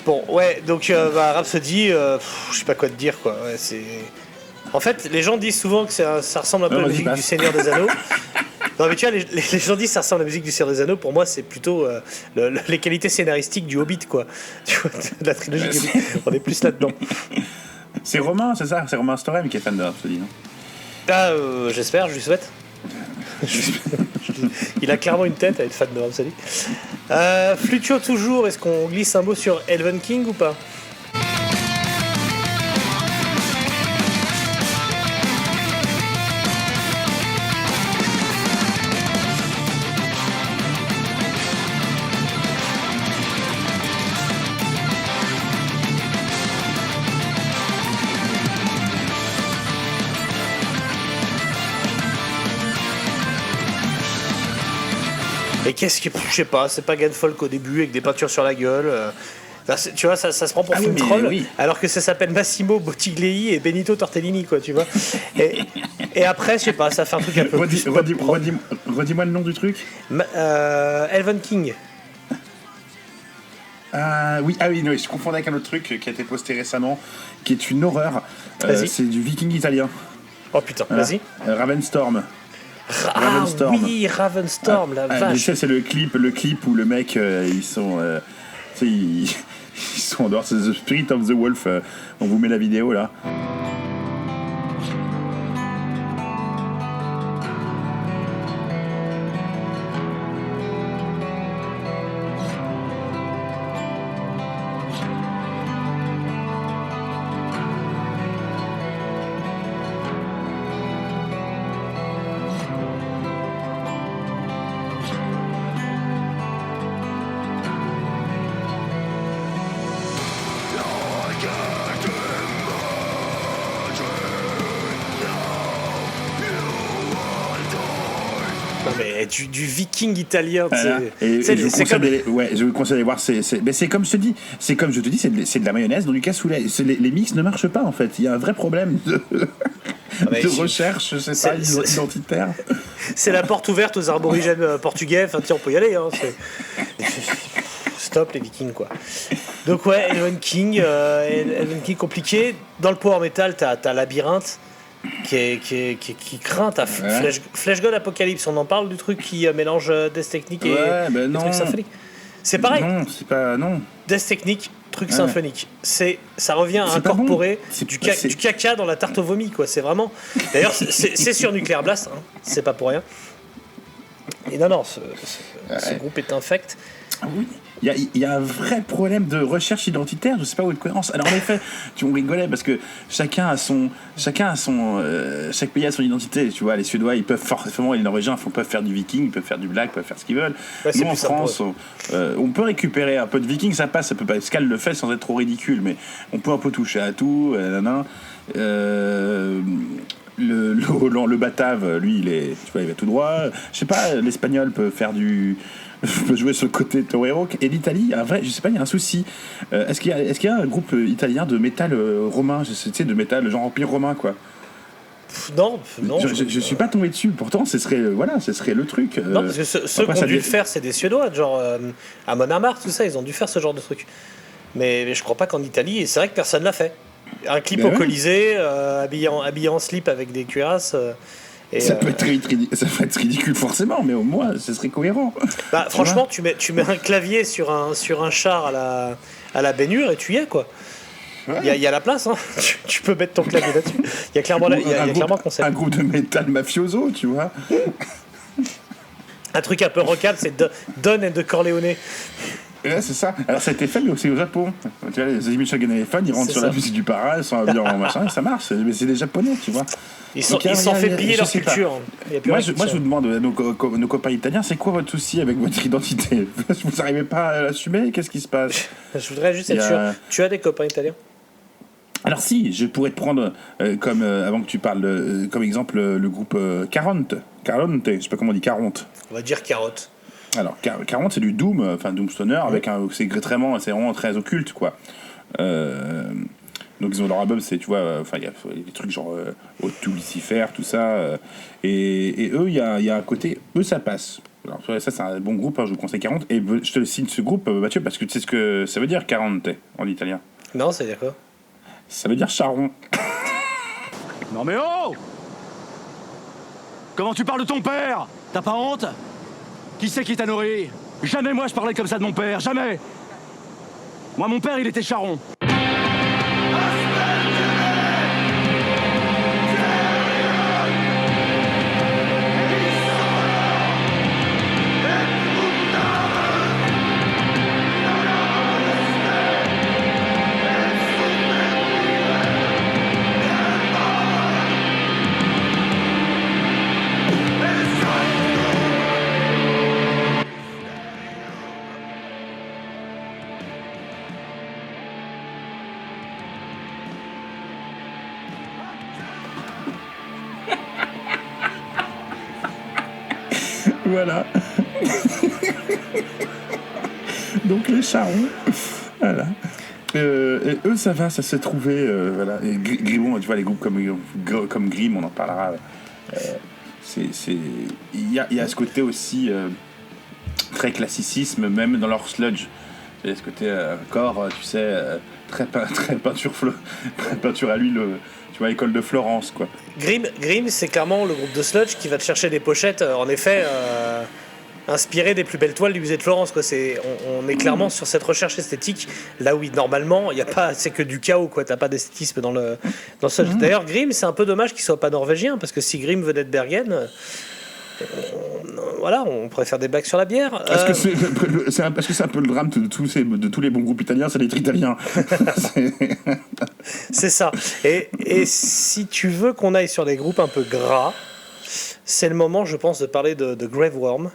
Bon, ouais, donc Rhapsody, je sais pas quoi te dire, quoi. Ouais, c'est. En fait, les gens disent souvent que ça ressemble un peu à la musique du Seigneur des Anneaux. Non, mais tu vois, les gens disent que ça ressemble à la musique du Seigneur des Anneaux. Pour moi, c'est plutôt les qualités scénaristiques du Hobbit, quoi. Tu vois, de la trilogie du Hobbit. On est plus là-dedans. C'est Romain, c'est ça? C'est Romain Storem qui est fan de Rhapsody, non? Ah, j'espère, je lui souhaite. Il a clairement une tête à être fan de Rhapsody. Flutio toujours, est-ce qu'on glisse un mot sur Elven King ou pas? Et qu'est-ce que. Je sais pas, c'est Pagan Folk au début avec des peintures sur la gueule. Tu vois, ça se prend pour Full Troll, oui. Alors que ça s'appelle Massimo Bottiglei et Benito Tortellini, quoi, tu vois. Et après, je sais pas, ça fait un truc un peu. Redis-moi le nom du truc. Elven King. Oui, non, je confondais avec un autre truc qui a été posté récemment, qui est une horreur. C'est du viking italien. Oh putain, vas-y. Ravenstorm. Oui, Ravenstorm, la vache. C'est le clip où le mec, ils sont en dehors, c'est The Spirit of the Wolf. On vous met la vidéo là. Du viking italien, je vous conseille d'aller voir. C'est comme je te dis, c'est de la mayonnaise dans du cassoulet. Les mix ne marchent pas en fait. Il y a un vrai problème. mais de recherche, je sais pas, identitaire. C'est la porte ouverte aux aborigènes portugais. Enfin, tiens, on peut y aller. Hein, Stop les Vikings, quoi. Donc ouais, Elven King compliqué. Dans le power metal, t'as Labyrinthe qui craint. T'as Flesh God Apocalypse. On en parle du truc qui mélange Death Technique et truc symphonique. C'est pareil. Non, c'est pas non. Death Technique, truc symphonique. Ça revient à incorporer du caca dans la tarte au vomi, quoi. C'est vraiment. D'ailleurs, c'est sur Nuclear Blast. Hein. C'est pas pour rien. Et non, ce groupe est infect. Oui. Il y a un vrai problème de recherche identitaire, je sais pas où est de cohérence. Alors en effet, on rigolait parce que chaque pays a son identité, tu vois. Les Suédois, ils peuvent forcément, les Norvégiens peuvent faire du viking, ils peuvent faire du black, ils peuvent faire ce qu'ils veulent. Nous en France, on peut récupérer un peu de viking, ça passe, ça peut pas. Pascal le fait sans être trop ridicule, mais on peut un peu toucher à tout. Le batave, lui, il va tout droit. Je sais pas, l'espagnol peut faire peut jouer sur le côté torero. Et l'Italie, je sais pas, il y a un souci. Est-ce qu'il y a un groupe italien de métal romain, tu sais, de métal genre empire romain, quoi? Non. Je suis pas tombé dessus. Pourtant, ce serait le truc. Non, parce que ceux qui ont dû le faire, c'est des Suédois, genre Amon Amarth, tout ça, ils ont dû faire ce genre de truc. Mais je crois pas qu'en Italie, et c'est vrai que personne l'a fait. Un clip au Colisée, habillé en slip avec des cuirasses. Ça peut être ridicule forcément, mais au moins, ce serait cohérent. Bah, franchement, tu mets un clavier sur un char à la baignure et tu y es, quoi. Il y a la place, hein. Tu peux mettre ton clavier là-dessus. Il y a clairement un concept. Un groupe de métal mafioso, tu vois. Un truc un peu rockable, c'est Don and the Corleone. Ouais, c'est ça. Alors ça a été fait mais aussi au Japon. Tu vois, les Michel Ganelefan, ils rentrent sur la musique du para, ils sont habillés en machin, ça marche. Mais c'est des Japonais, tu vois. Ils s'en fait piller leur culture. Moi, je vous demande, nos copains italiens, c'est quoi votre souci avec votre identité? Vous n'arrivez pas à l'assumer? Qu'est-ce qui se passe? Je voudrais juste être sûr. Tu as des copains italiens? Alors si, je pourrais te prendre avant que tu parles, comme exemple le groupe Caronte, je sais pas comment on dit, Caronte. On va dire Carotte. Alors, 40, c'est du Doom, enfin Doom Stoner, avec c'est vraiment très occulte, quoi. Donc, ils ont leur album, c'est, tu vois, il y a des trucs genre Haute to Lucifer, tout ça. Et eux, il y a un côté, eux, ça passe. Alors, ça, c'est un bon groupe, hein, je vous conseille 40. Et je te signe ce groupe, Mathieu, parce que tu sais ce que ça veut dire, 40 en italien. Non, ça veut dire quoi? Ça veut dire charron. Non mais oh! Comment tu parles de ton père? T'as pas honte? Qui c'est qui t'a nourri? Jamais moi je parlais comme ça de mon père, jamais! Moi mon père il était charron. Voilà. Donc les charrons, voilà. Et eux, ça va, ça s'est trouvé, voilà. Et Grimon, tu vois, les groupes comme Grim, on en parlera. Il y a ce côté aussi très classicisme, même dans leur sludge. Il y a ce côté corps, tu sais, très peinture à l'huile. Tu vois, école de Florence, quoi. Grim, c'est clairement le groupe de sludge qui va te chercher des pochettes, en effet, inspirées des plus belles toiles du musée de Florence, quoi. On est clairement sur cette recherche esthétique, là où normalement, il y a pas, c'est que du chaos, quoi. T'as pas d'esthétisme dans le sludge. D'ailleurs, Grim, c'est un peu dommage qu'il soit pas norvégien, parce que si Grim venait de Bergen, voilà, on pourrait faire des blagues sur la bière. Parce que c'est un peu le drame de tous les bons groupes italiens, c'est d'être italien. C'est ça. Et si tu veux qu'on aille sur des groupes un peu gras, c'est le moment, je pense, de parler de Graveworm.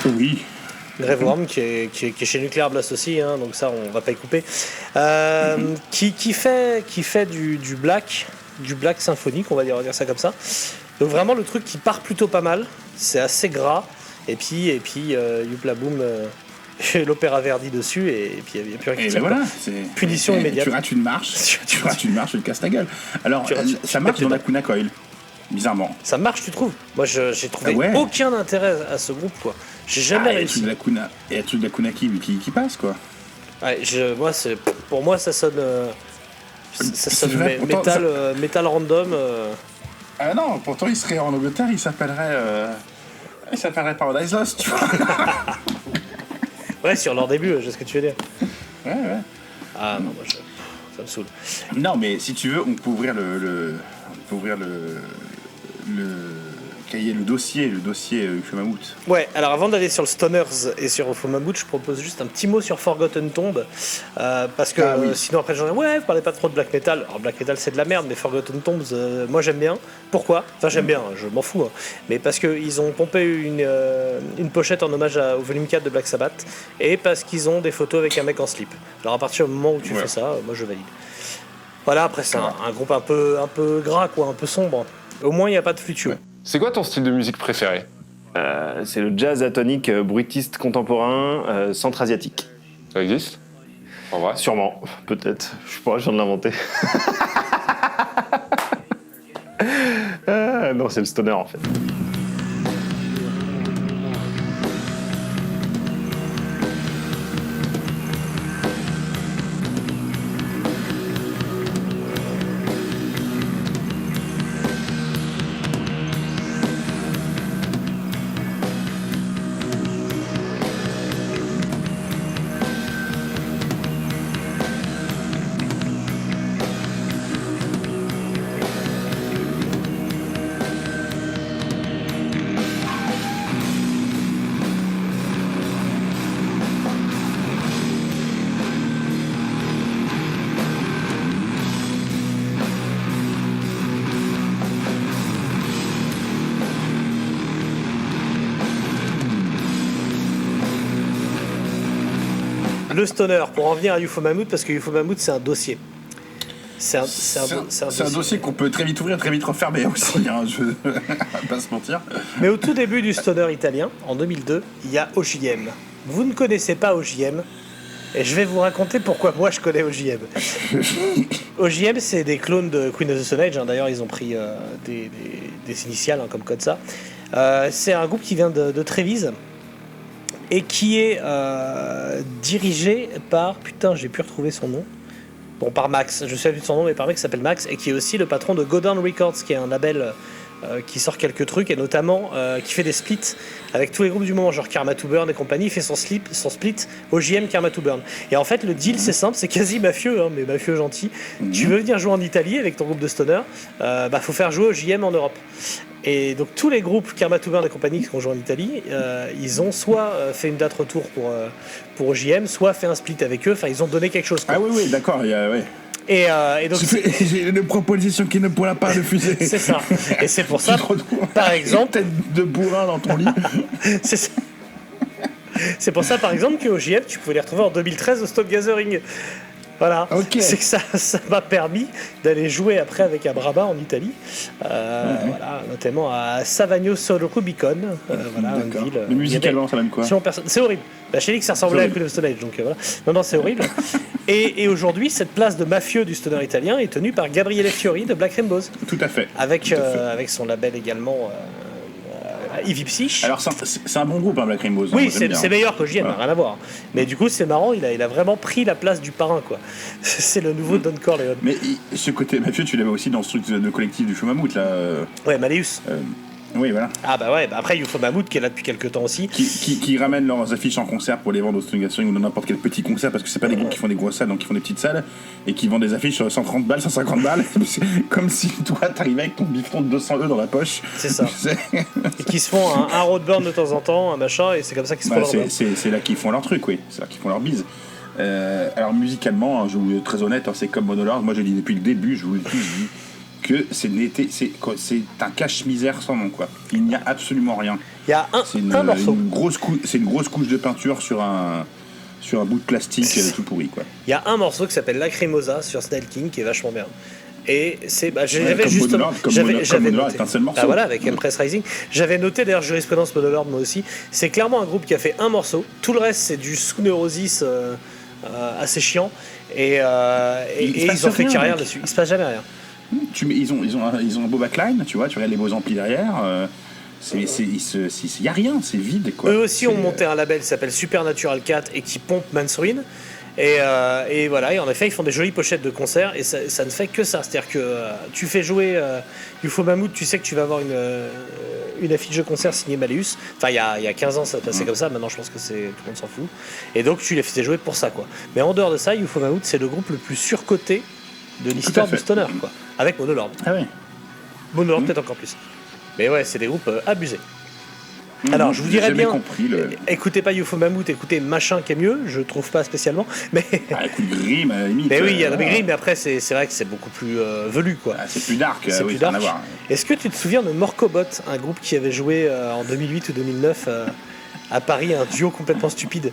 Oui. Grave Worm qui est chez Nuclear Blast aussi, hein, donc ça on va pas y couper. Qui fait du black symphonique, on va dire ça comme ça. Donc vraiment le truc qui part plutôt pas mal, c'est assez gras. Et puis Youpla Boom, l'opéra Verdi dessus et puis il n'y a plus rien qui Et tient, ben voilà, quoi. c'est Punition immédiate. Tu rates une marche, tu te casses ta gueule. Alors ça marche dans la Kuna Coil, bizarrement. Ça marche, tu trouves? Moi j'ai trouvé ouais. aucun intérêt à ce groupe, quoi. J'ai jamais réussi. Et un truc de la Kuna qui passe, quoi. Ouais, pour moi ça sonne vrai, pourtant, métal random. Ah non, pourtant il serait en Angleterre, il s'appellerait Paradise Lost, tu vois. Ouais, sur leur début, je sais ce que tu veux dire. Ouais. Ah non, moi ça me saoule. Non, mais si tu veux, on peut ouvrir le cahier, le dossier Ufo-Mammouth. Ouais, alors avant d'aller sur le Stoners et sur Ufo-Mammouth, je propose juste un petit mot sur Forgotten Tomb, parce que sinon après j'en ai, vous parlez pas trop de black metal. Alors black metal c'est de la merde, mais Forgotten Tombs, moi j'aime bien. Pourquoi? Enfin j'aime bien, je m'en fous, hein. Mais parce qu'ils ont pompé une pochette en hommage au volume 4 de Black Sabbath, et parce qu'ils ont des photos avec un mec en slip. Alors à partir du moment où tu fais ça, moi je valide. Voilà, après c'est un groupe un peu gras, quoi, un peu sombre. Au moins il n'y a pas de fluctuation. C'est quoi ton style de musique préféré? C'est le jazz atonique bruitiste contemporain centra-asiatique. Ça existe? En vrai? Sûrement, peut-être. Je sais pas, je viens de l'inventer. Non, c'est le stoner en fait. Le stoner, pour en venir à Ufo-Mammouth, parce que Ufo-Mammouth c'est un dossier. C'est un dossier qu'on peut très vite ouvrir, très vite refermer aussi, hein, je vais pas se mentir. Mais au tout début du stoner italien, en 2002, il y a OJM. Vous ne connaissez pas OJM, et je vais vous raconter pourquoi moi je connais OJM. OJM, c'est des clones de Queen of the Stone Age, hein. D'ailleurs ils ont pris des initiales, hein, comme code ça. C'est un groupe qui vient de Trévise, et qui est dirigé par... Putain, j'ai pu retrouver son nom. Bon, par Max, je sais plus de son nom, mais par un mec qui s'appelle Max, et qui est aussi le patron de Go Down Records, qui est un label qui sort quelques trucs, et notamment qui fait des splits avec tous les groupes du moment, genre Karma to Burn et compagnie. Il fait son split OJM Karma to Burn. Et en fait, le deal, c'est simple, c'est quasi mafieux, hein, mais mafieux gentil. Tu veux venir jouer en Italie avec ton groupe de stoner, faut faire jouer OJM en Europe. Et donc tous les groupes Karma to Burn et compagnie qui ont joué en Italie, ils ont soit fait une date retour pour OJM, soit fait un split avec eux. Enfin, ils ont donné quelque chose, quoi. Ah oui, d'accord, ouais. Et donc j'ai une proposition qui ne pourra pas refuser. C'est ça. Et c'est pour ça, par exemple, tête de bourrin dans ton lit. C'est ça. C'est pour ça, par exemple, que OJM, tu pouvais les retrouver en 2013 au Stop Gathering. Voilà, c'est que ça m'a permis d'aller jouer après avec Abraba en Italie, voilà, notamment à Savagno sul Rubicon, voilà, une ville. Mais musicalement, ça donne quoi? C'est horrible. Je t'ai dit que ça ressemblait à Queen of the Stone Age, donc voilà. Non, c'est horrible. Et aujourd'hui, cette place de mafieux du stoner italien est tenue par Gabriele Fiori de Black Rainbows. Tout à fait. Avec son label également. Ivy Psych. Alors c'est un bon groupe, hein, Black Rainbows. Oui, c'est meilleur que JM, rien à voir. Mais du coup, c'est marrant, il a vraiment pris la place du parrain, quoi. C'est le nouveau Don Corleone. Mais ce côté mafieux, tu l'avais aussi dans ce truc de collectif du Ufo-Mammouth, là. Ouais, Malleus. Oui, voilà. Ah bah ouais, après Ufo-Mammouth qui est là depuis quelques temps aussi. Qui ramènent leurs affiches en concert pour les vendre au Stone Gathering ou dans n'importe quel petit concert, parce que c'est pas des groupes qui font des grosses salles, donc ils font des petites salles, et qui vendent des affiches sur 130 balles, 150 balles, comme si toi t'arrivais avec ton bifton de 200 € dans la poche. C'est ça. Et qui se font un roadburn de temps en temps, un machin, et c'est comme ça qu'ils se font leur burn. C'est là qu'ils font leur truc, oui. C'est là qu'ils font leur bise. Alors musicalement, je vous très honnête, hein, c'est comme Monolord. Moi je dis depuis le début, je vous le dis, que c'est un cache-misère sans nom, quoi. Il n'y a absolument rien. Il y a un morceau. C'est une grosse couche de peinture sur un bout de plastique tout pourri, quoi. Il y a un morceau qui s'appelle Lacrimosa sur Snail King qui est vachement bien. Et c'est j'avais justement j'avais noté un seul morceau. Voilà, avec Empress Rising. J'avais noté d'ailleurs Jurisprudence Monolord moi aussi. C'est clairement un groupe qui a fait un morceau. Tout le reste c'est du sous-neurosis assez chiant et ils ont fait carrière dessus. Il se passe jamais rien. Ils ont un beau backline, tu vois, tu regardes les beaux amplis derrière. Il y a rien, c'est vide, quoi. Eux aussi ont monté un label qui s'appelle Supernatural Cat et qui pompe Mansourine. Et voilà, et en effet ils font des jolies pochettes de concerts et ça ne fait que ça, c'est-à-dire que tu fais jouer UFO Mammoth, tu sais que tu vas avoir une affiche de concert signée Malleus. Enfin il y a 15 ans ça passait comme ça, maintenant je pense que tout le monde s'en fout, et donc tu les faisais jouer pour ça, quoi. Mais en dehors de ça, UFO Mammoth c'est le groupe le plus surcoté de l'histoire du stoner, quoi, avec Monolord. Ah oui. Monolord peut-être encore plus, mais ouais, c'est des groupes abusés. Alors je vous dirais bien, écoutez pas UFO Mammoth, écoutez machin qui est mieux, je trouve pas spécialement, mais écoute Grimm à la limite. Mais oui, il y a Grimm, mais après c'est vrai que c'est beaucoup plus velu, quoi. C'est plus dark, c'est plus dark. Rien à voir. Est-ce que tu te souviens de Morcobot, un groupe qui avait joué en 2008 ou 2009 à Paris, un duo complètement stupide?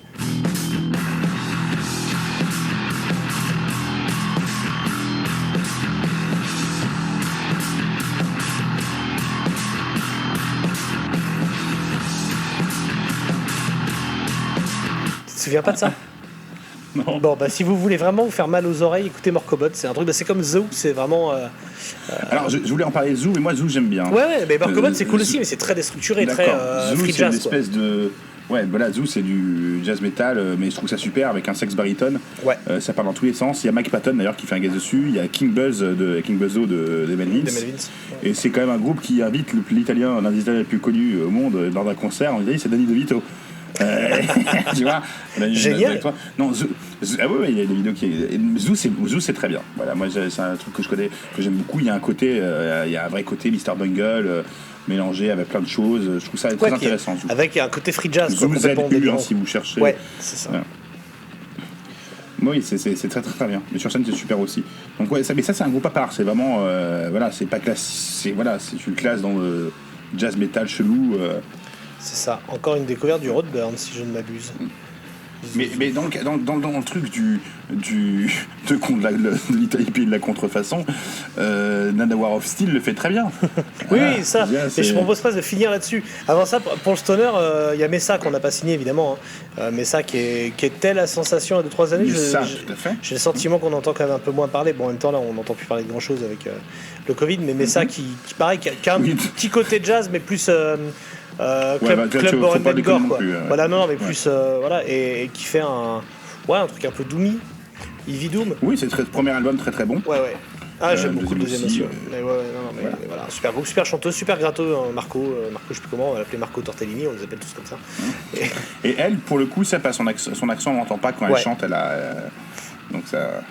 Tu te souviens pas de ça? Non. Bon, bah si vous voulez vraiment vous faire mal aux oreilles, écoutez Morcobot, c'est un truc, c'est comme Zoo, c'est vraiment. Alors je voulais en parler Zoo, mais moi Zoo j'aime bien. Ouais, mais Morcobot c'est cool aussi, mais c'est très déstructuré, très free c'est jazz. Une espèce de. Ouais, voilà, Zoo c'est du jazz metal, mais je trouve ça super avec un sax baritone. Ouais. Ça part dans tous les sens. Il y a Mike Patton d'ailleurs qui fait un guest dessus. Il y a King Buzzo de Melvins. Et c'est quand même un groupe qui invite l'un des Italiens les plus connus au monde lors d'un concert. En Italie, c'est Danny DeVito. Tu vois, génial. Non, Zoo, ah ouais, il y a des vidéos Zoo c'est très bien. Voilà, moi c'est un truc que je connais, que j'aime beaucoup. Il y a un côté, il y a un vrai côté Mr Bungle mélangé avec plein de choses. Je trouve ça très intéressant. Zoo. Avec un côté free jazz. Zoo ZU, si vous cherchez. Ouais, c'est ça. Ouais. Oui, c'est très très très bien. Mais sur scène c'est super aussi. Donc ouais, mais ça c'est un groupe à part. C'est vraiment, voilà, c'est pas classe. C'est une classe dans le jazz metal chelou. C'est ça, encore une découverte du Roadburn, si je ne m'abuse. Mais dans le truc de l'Italie puis de la contrefaçon, Nana War of Steel le fait très bien. Oui, ça. Et je propose presque de finir là-dessus. Avant ça, pour le stoner, il y a Messa qu'on n'a pas signé évidemment. Messa qui était la sensation il y a 2-3 années. Tout à fait. J'ai le sentiment qu'on entend quand même un peu moins parler. Bon, en même temps là, on n'entend plus parler de grand-chose avec le Covid, mais Messa qui paraît qui a un petit côté jazz, mais plus. Club Boren Gore, quoi. Voilà, non, mais plus voilà, et qui fait un truc un peu doomy, Ivy Doom. Oui, c'est le premier album très très bon. Ouais. Ah, j'aime beaucoup le deuxième aussi. Mais voilà, super groupe, super chanteuse, super gratteux, Marco, je sais plus comment, on va l'appeler Marco Tortellini, on les appelle tous comme ça. Et elle, pour le coup, ça passe son accent, on l'entend pas quand elle chante, elle a donc ça.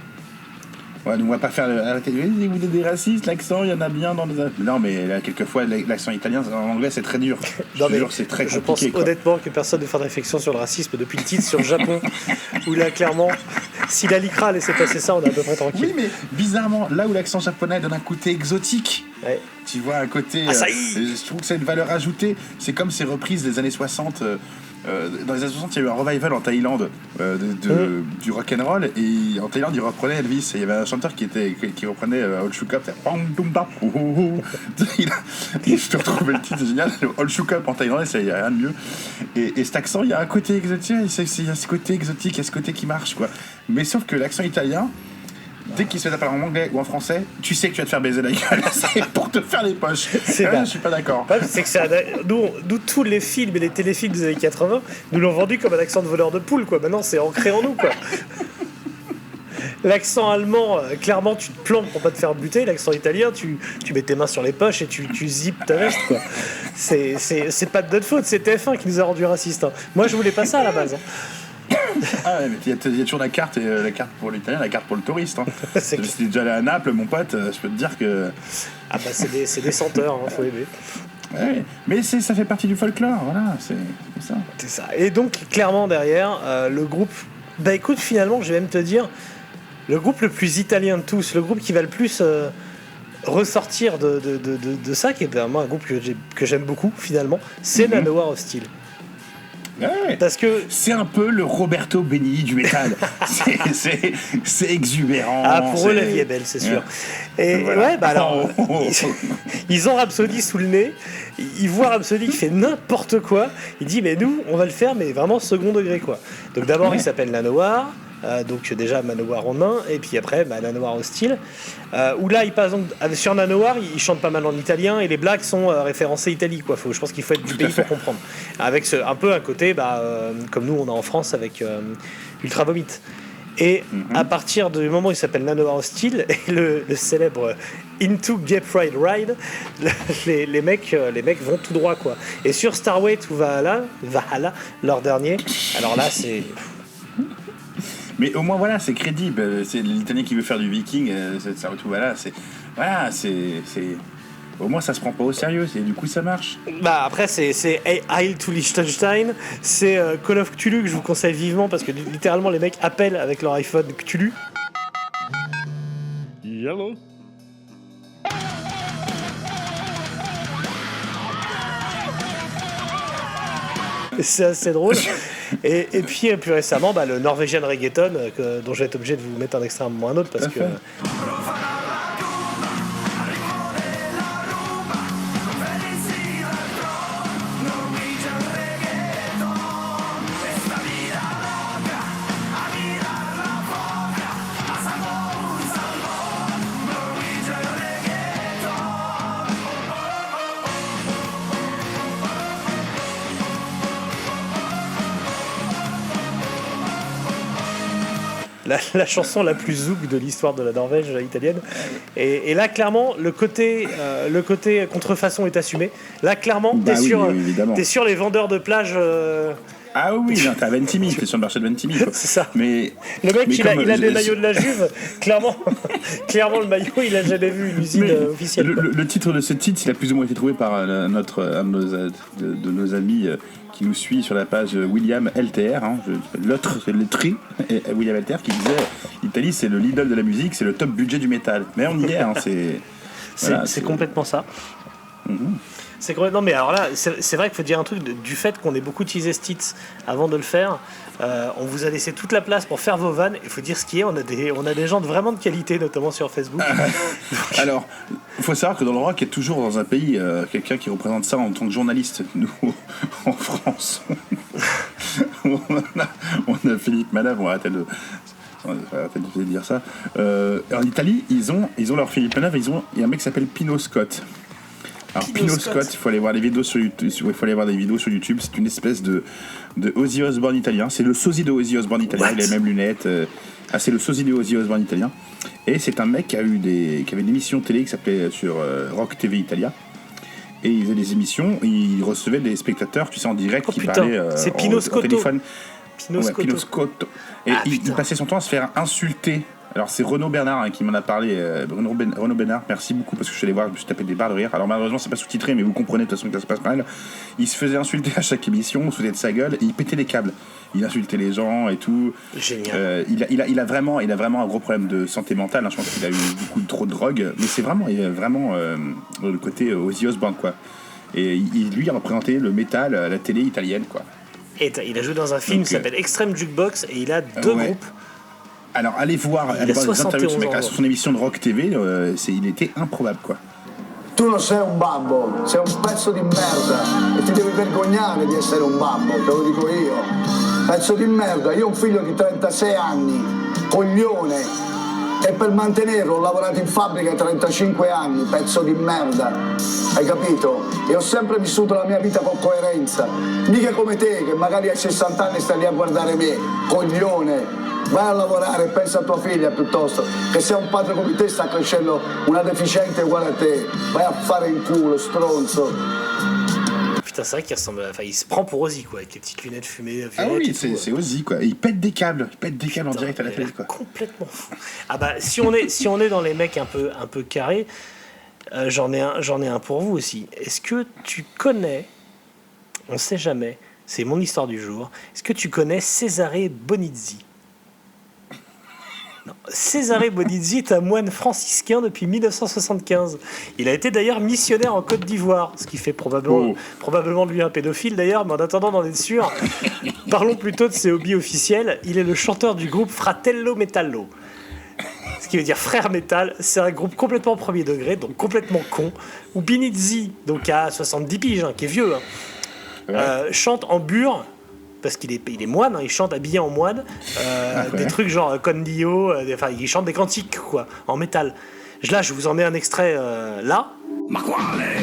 Ouais, on va pas faire. Arrêtez, vous êtes des racistes, l'accent, il y en a bien dans les. Non, mais là, quelquefois, l'accent italien en anglais, c'est très dur. C'est très compliqué. Je pense honnêtement que personne ne fait de réflexion sur le racisme depuis le titre sur le Japon, où là, clairement, si la Lycra laissait passer ça, on est à peu près tranquille. Oui, mais bizarrement, là où l'accent japonais donne un côté exotique, tu vois, un côté. Je trouve que c'est une valeur ajoutée. C'est comme ces reprises des années 60. Dans les années 60, il y a eu un revival en Thaïlande du rock'n'roll, et en Thaïlande, ils reprenaient Elvis. Et il y avait un chanteur qui reprenait All Shook Up. Je te retrouve le titre, c'est génial. All Shook Up en thaïlandais, il n'y a rien de mieux. Et cet accent, il y a un côté exotique, il y a ce côté exotique, il y a ce côté qui marche, quoi. Mais sauf que l'accent italien, dès qu'il se fait appeler en anglais ou en français, tu sais que tu vas te faire baiser la gueule. C'est pour te faire les poches. Je suis pas d'accord. C'est que nous, tous les films et les téléfilms des années 80, nous l'ont vendu comme un accent de voleur de poule, quoi. Maintenant, c'est ancré en nous, quoi. L'accent allemand, clairement, tu te plantes pour pas te faire buter. L'accent italien, tu mets tes mains sur les poches et tu zippes ta veste, quoi. C'est pas de notre faute, c'est TF1 qui nous a rendus racistes. Hein. Moi, je voulais pas ça à la base. Hein. Ah ouais, mais il y a toujours la carte pour l'italien, la carte pour le touriste. Hein. Si t'es déjà allé à Naples, mon pote, je peux te dire que. Ah bah c'est des senteurs, hein, faut aimer. Ouais, mais ça fait partie du folklore, voilà, c'est ça. C'est ça. Et donc clairement derrière, le groupe, bah écoute, finalement, je vais même te dire, le groupe le plus italien de tous, le groupe qui va le plus ressortir de ça, qui est vraiment un groupe que j'aime beaucoup finalement, c'est Manowar of Steel. Ouais. Parce que c'est un peu le Roberto Benigni du métal. c'est exubérant. Ah, pour eux, la vie est belle, c'est sûr. Et voilà. ouais, bah alors, ils ont Rhapsody sous le nez. Ils voient Rhapsody qui fait n'importe quoi. Il dit, mais nous, on va le faire, mais vraiment second degré, quoi. Donc d'abord, il s'appelle Manowar. Donc déjà Manowar en main, et puis après Manowar Hostile, où là il passe donc, sur Manowar il chante pas mal en italien et les blagues sont référencées Italie, quoi. Je pense qu'il faut être du pays pour comprendre, avec un peu un côté comme nous on a en France avec Ultra Vomit. Et à partir du moment où il s'appelle Manowar Hostile et le célèbre Into Gay Pride Ride, les mecs vont tout droit, quoi. Et sur Starway to Valhalla, leur dernier, alors là c'est... Mais au moins voilà, c'est crédible. C'est l'Italien qui veut faire du Viking, ça retrouve là. Au moins ça se prend pas au sérieux. Du coup ça marche. Bah après c'est Hail to Liechtenstein, c'est Call of Cthulhu que je vous conseille vivement parce que littéralement les mecs appellent avec leur iPhone Cthulhu. Yellow. C'est assez drôle. Et puis plus récemment, le Norwegian Reggaeton, dont je vais être obligé de vous mettre un extrait à un moment ou un autre parce que... La chanson la plus zouk de l'histoire de la Norvège italienne. Et là, clairement, le côté contrefaçon est assumé. Là, clairement, t'es sur les vendeurs de plage. Ah oui, non, t'es à Ventimille, t'es sur le marché de Ventimille. C'est ça. Mais le mec, il a des maillots de la Juve. Clairement, le maillot, il a jamais vu une usine officielle. Le titre de ce titre, il a plus ou moins été trouvé par un de nos amis qui nous suit sur la page William LTR, l'autre, c'est le tri, William LTR, qui disait l'Italie, c'est le Lidl de la musique, c'est le top budget du métal. Mais on y est, c'est complètement ça. C'est complètement... Non, mais alors là, c'est vrai qu'il faut dire un truc du fait qu'on ait beaucoup utilisé ce titre avant de le faire. On vous a laissé toute la place pour faire vos vannes. Il faut dire ce qui est, on a des gens vraiment de qualité, notamment sur Facebook. Alors, il faut savoir que dans le rock, il y a toujours dans un pays quelqu'un qui représente ça en tant que journaliste. Nous, en France, on a Philippe Manœuvre, on va arrêter de dire ça. En Italie, ils ont leur Philippe Manœuvre, il y a un mec qui s'appelle Pino Scott. Alors Pino Scott, il faut aller voir des vidéos sur YouTube. C'est une espèce de Ozzy Osbourne italien. C'est le sosie de Ozzy Osbourne italien. Il a les mêmes lunettes. C'est le sosie de Ozzy Osbourne italien. Et c'est un mec qui avait une émission télé qui s'appelait sur Rock TV Italia. Et il faisait des émissions. Et il recevait des spectateurs, en direct, qui parlaient c'est Pino au téléphone. Pino Scotto. Et il passait son temps à se faire insulter. Alors c'est Renaud Bernard qui m'en a parlé. Renaud Bernard, merci beaucoup parce que je suis allé voir, je me suis tapé des barres de rire. Alors malheureusement c'est pas sous-titré, mais vous comprenez de toute façon que ça se passe mal. Il se faisait insulter à chaque émission, on se foutait de sa gueule et il pétait les câbles. Il insultait les gens et tout. Génial. Il a vraiment un gros problème de santé mentale. Je pense qu'il a eu beaucoup trop de drogue, mais il a vraiment le côté Ozzy Osbourne, quoi. Et lui a représenté le métal à la télé italienne, quoi. Et il a joué dans un film qui s'appelle Extreme Jukebox et il a deux groupes. Alors allez voir les interviews de ce mec sur son émission de Rock TV, il était improbable, quoi. Tu non sei un babbo, sei un pezzo di merda e ti devi vergognare di essere un babbo, te lo dico io. Pezzo di merda, io ho un figlio di 36 anni, coglione, e per mantenerlo ho lavorato in fabbrica 35 anni, pezzo di merda, hai capito? E ho sempre vissuto la mia vita con coerenza, mica come te che magari hai 60 anni e stai lì a guardare me, coglione. Vai a lavorare e pensa a tua figlia piuttosto, che se un padre come te sta crescendo una deficiente uguale a te. Vai a fare in culo, stronzo. Putain, c'est vrai qu'il ressemble. Enfin, il se prend pour Ozzy, quoi, avec les petites lunettes fumées. Ah oui, c'est Ozzy, quoi. Il pète des câbles, en direct à la télé, quoi. Complètement fou. Ah bah, si on est dans les mecs un peu carrés, j'en ai un pour vous aussi. Est-ce que tu connais, on sait jamais, c'est mon histoire du jour, est-ce que tu connais Cesare Bonizzi? Non, Cesare Bonizzi est un moine franciscain depuis 1975. Il a été d'ailleurs missionnaire en Côte d'Ivoire, ce qui fait probablement de lui un pédophile d'ailleurs, mais en attendant d'en être sûr, parlons plutôt de ses hobbies officiels. Il est le chanteur du groupe Fratello Metallo. Ce qui veut dire frère métal. C'est un groupe complètement premier degré, donc complètement con, où Bonizzi, donc à 70 piges, qui est vieux, chante en bure. Parce qu'il est moine, il chante habillé en moine, des trucs genre Condio, il chante des cantiques quoi, en métal. Là, je vous en mets un extrait là. Ma quale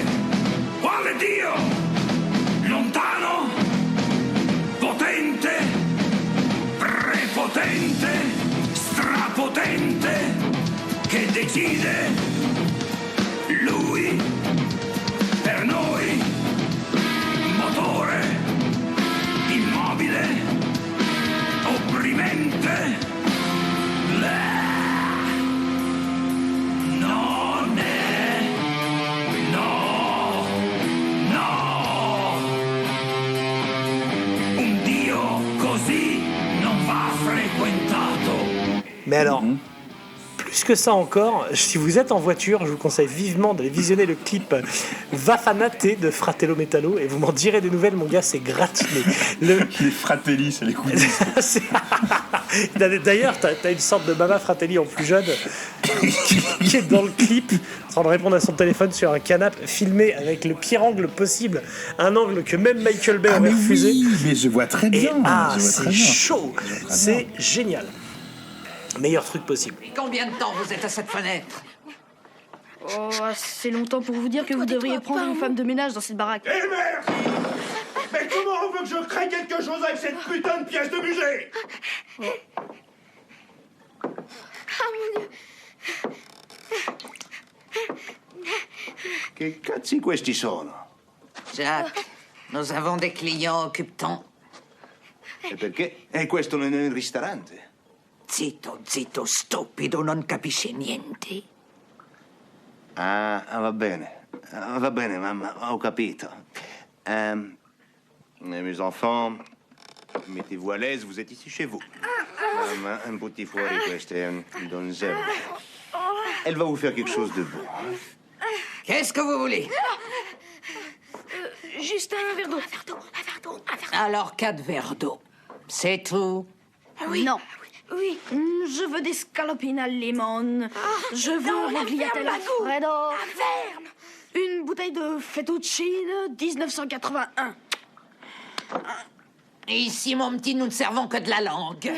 Dio? Lontano, potente, prepotente, strapotente, che decide, lui, per noi, motore, immobile, opprimente, non è, no, un Dio così non va frequentato. Mais alors, plus que ça encore, si vous êtes en voiture, je vous conseille vivement d'aller visionner le clip Vafanate de Fratello Metallo et vous m'en direz des nouvelles, mon gars, c'est gratiné. Les Fratelli, c'est les coups. D'ailleurs, t'as une sorte de Mama Fratelli en plus jeune qui est dans le clip, en train de répondre à son téléphone sur un canapé, filmé avec le pire angle possible, un angle que même Michael Bay aurait refusé. Oui, mais je vois très bien. C'est chaud, c'est génial. Meilleur truc possible. Combien de temps vous êtes à cette fenêtre? Oh, assez longtemps pour vous dire que vous devriez prendre une femme de ménage dans cette baraque. Eh merde! Mais comment on veut que je crée quelque chose avec cette putain de pièce de musée? Ah mon Dieu! Che cazzi questi sono? Jacques, nous avons des clients occupants. E perché? E questo non è un ristorante. Zitto, zitto, stupido, non capisci niente. Va bene, mamma, ho capito. Mes enfants, mettez-vous à l'aise, vous êtes ici chez vous. Mamma, un petit fuori, questa è un donzello. Elle va vous faire quelque chose de bon. Qu'est-ce que vous voulez? Juste un verre d'eau. Alors 4 verres d'eau. C'est tout? Oui. Non. Oui, je veux des scalopines à limone. Je veux la gliatelle à Fredo. Une bouteille de fettuccine 1981. Ici, mon petit, nous ne servons que de la langue.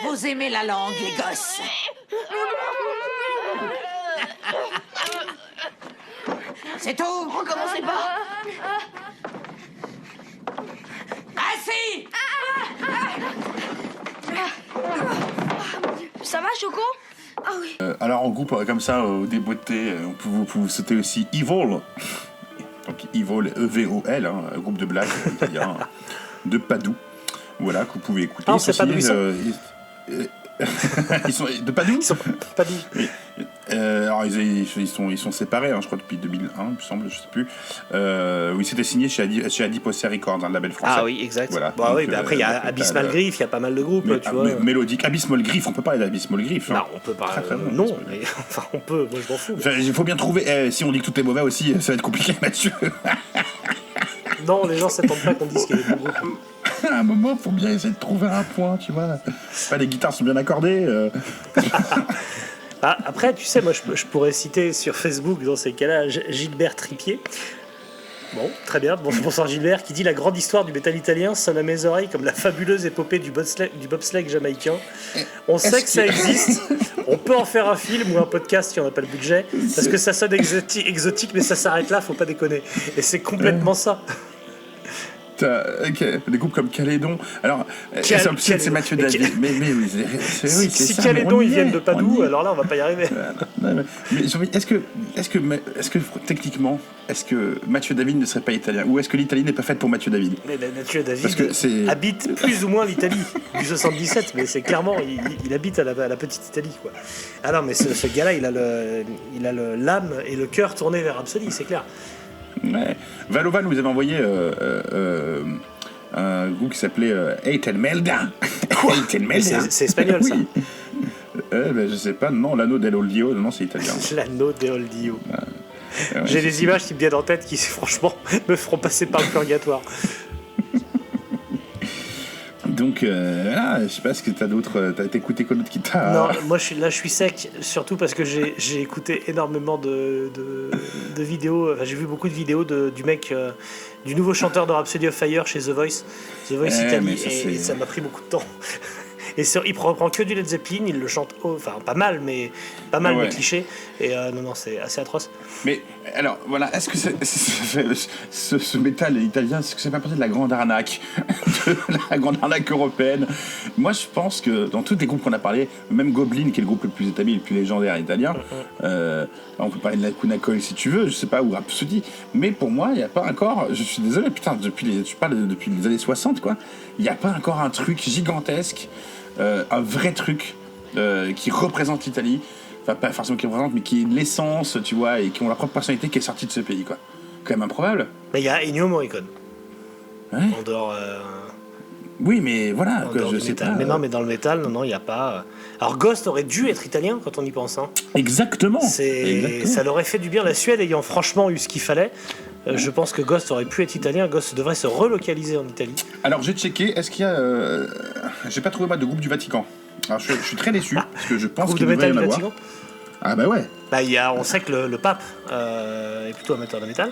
Vous aimez la langue, les gosses? C'est tout? Recommencez pas. Assis! Ça va, Choco? Ah oui. Alors en groupe comme ça, au débeauté, vous pouvez sauter aussi Evil. Donc Evil, E-V-O-L, un groupe de blagues italien de Padoue. Voilà, que vous pouvez écouter. Ah, c'est Padoue, ils sont de Padoue. Ils sont Padoue. Alors ils sont séparés, je crois depuis 2001, il me semble, je sais plus. Oui, c'était signé chez Adiposer Records, un label français. Ah oui, exact. Voilà. Bon, donc, oui, mais après il y a Abysmal Griff, il y a pas mal de groupes, tu vois. Mélodique, Abysmal Griff, on peut parler d'Abysmal Griff. Non, on peut pas. Très, très bon, non, mais enfin on peut. Moi je m'en fous. Il faut bien trouver. Si on dit que tout est mauvais aussi, ça va être compliqué, Mathieu. Non, les gens s'attendent pas qu'on dise qu'il y a des bons groupes. À un moment, il faut bien essayer de trouver un point, tu vois. Les guitares sont bien accordées. Après, tu sais, moi, je pourrais citer sur Facebook, dans ces cas-là, Gilbert Tripier. Bon, très bien. Bonsoir Gilbert, qui dit « La grande histoire du métal italien sonne à mes oreilles comme la fabuleuse épopée du bobsleigh jamaïcain. On sait que ça existe. On peut en faire un film ou un podcast si on n'a pas le budget. Parce que ça sonne exotique, mais ça s'arrête là, faut pas déconner. Et c'est complètement ça. » Des groupes comme Calédon. Alors, c'est Mathieu David. Mais oui, c'est si ça. Calédon ils viennent de Padoue, alors là on va pas y arriver. Mais est-ce que techniquement, est-ce que Mathieu David ne serait pas italien, ou est-ce que l'Italie n'est pas faite pour Mathieu David? Mais Mathieu David habite plus ou moins l'Italie du 77, mais c'est clairement il habite à la petite Italie quoi. Ah non mais ce gars-là il a l'âme et le cœur tournés vers Rhapsody, c'est clair. Ouais. Valovan vous avez envoyé un groupe qui s'appelait Eitel Melda. Eitel Melda. C'est espagnol, ça. Oui. Je sais pas, non, l'anneau del Oldio, non, c'est italien. L'anneau del Oldio. Ouais, J'ai des images qui me viennent en tête qui, franchement, me feront passer par le purgatoire. Donc, là, je sais pas ce que t'as d'autre. T'as écouté quoi d'autre qui t'a. Non, moi je suis sec, surtout parce que j'ai écouté énormément de vidéos. Enfin, j'ai vu beaucoup de vidéos du mec, du nouveau chanteur de Rhapsody of Fire chez The Voice Italie, et ça m'a pris beaucoup de temps. Et il reprend que du Led Zeppelin, il le chante, pas mal, mais cliché. Et non, c'est assez atroce. Mais alors, voilà, est-ce que ce métal italien, est-ce que c'est pas partie de la grande arnaque, de la grande arnaque européenne? Moi, je pense que dans tous les groupes qu'on a parlé, même Goblin, qui est le groupe le plus établi, le plus légendaire italien, on peut parler de la Lacuna Coil si tu veux, je sais pas, ou Rhapsody, mais pour moi, il n'y a pas encore, je suis désolé, putain, depuis les années 60, quoi, il n'y a pas encore un truc gigantesque, un vrai truc qui représente l'Italie. Enfin, pas forcément qui représente, mais qui est l'essence, tu vois, et qui ont leur propre personnalité qui est sortie de ce pays, quoi. Quand même improbable. Mais il y a Ennio Morricone. Ouais. En dehors. Oui, mais voilà, que je sais métal. pas. Mais non, mais dans le métal, non, il n'y a pas. Alors Ghost aurait dû être italien quand on y pense. Hein. Exactement. Ça leur aurait fait du bien. La Suède ayant franchement eu ce qu'il fallait. Je pense que Ghost aurait pu être italien. Ghost devrait se relocaliser en Italie. Alors j'ai checké, est-ce qu'il y a. J'ai pas trouvé de groupe du Vatican. Alors je suis très déçu, parce que je pense qu'il devrait y en avoir. Ah bah ouais. Bah, on sait que le pape est plutôt amateur de métal.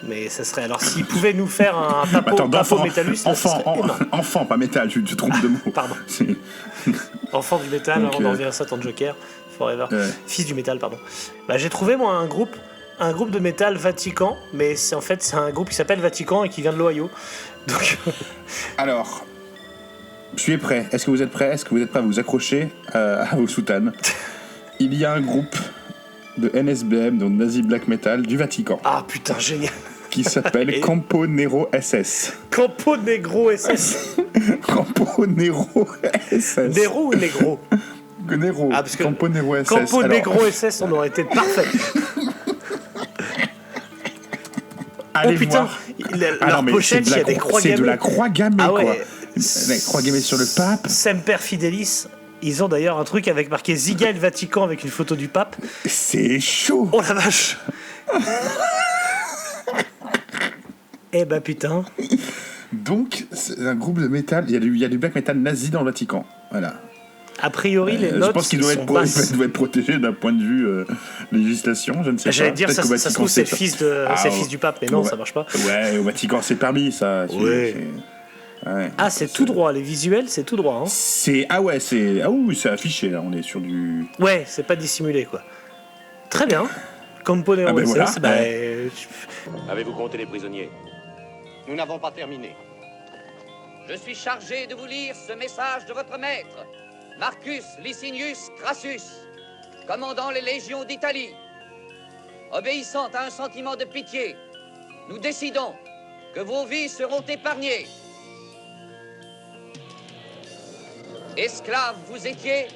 Mais ça serait. Alors s'il pouvait nous faire un papo métallus, enfant, pas métal, tu te trompes de mot. Pardon. Enfant du métal, donc, on en revient à ça, ton Joker, Forever. Ouais. Fils du métal, pardon. Bah, j'ai trouvé moi un groupe de métal Vatican, mais c'est un groupe qui s'appelle Vatican et qui vient de l'Ohio. Donc. Alors. Je suis prêt. Est-ce que vous êtes prêts? Est-ce que vous êtes prêts à vous accrocher à vos soutanes? Il y a un groupe de NSBM, donc Nazi Black Metal, du Vatican. Ah putain, génial. Qui s'appelle Campo Nero SS. Campo Negro SS. Campo Nero SS. Nero ou Negro? Nero. Ah, parce que Campo Nero SS. Campo Negro SS, on aurait été parfait. Allez voir. Leur pochette, il y a des croix gammées. C'est de la croix gammée, quoi. La croix gammée sur le pape. Semper Fidelis. Ils ont d'ailleurs un truc avec marqué Ziga et le Vatican avec une photo du pape. C'est chaud. Oh la vache. Eh bah putain. Donc, c'est un groupe de métal. Il y a du black metal nazi dans le Vatican. Voilà. A priori, les notes. Je pense qu'il doit être protégé d'un point de vue législation. Je ne sais pas. J'allais dire, ça se trouve, c'est le fils du pape, mais non, ça marche pas. Ouais, au Vatican, c'est permis, ça. Ouais. Ouais. Ah, c'est tout droit, les visuels, c'est tout droit. Hein. C'est affiché, là, on est sur du. Ouais, c'est pas dissimulé, quoi. Très bien. Campo Nero SS, Avez-vous compté les prisonniers? Nous n'avons pas terminé. Je suis chargé de vous lire ce message de votre maître, Marcus Licinius Crassus, commandant les légions d'Italie. Obéissant à un sentiment de pitié, nous décidons que vos vies seront épargnées. Esclaves vous étiez,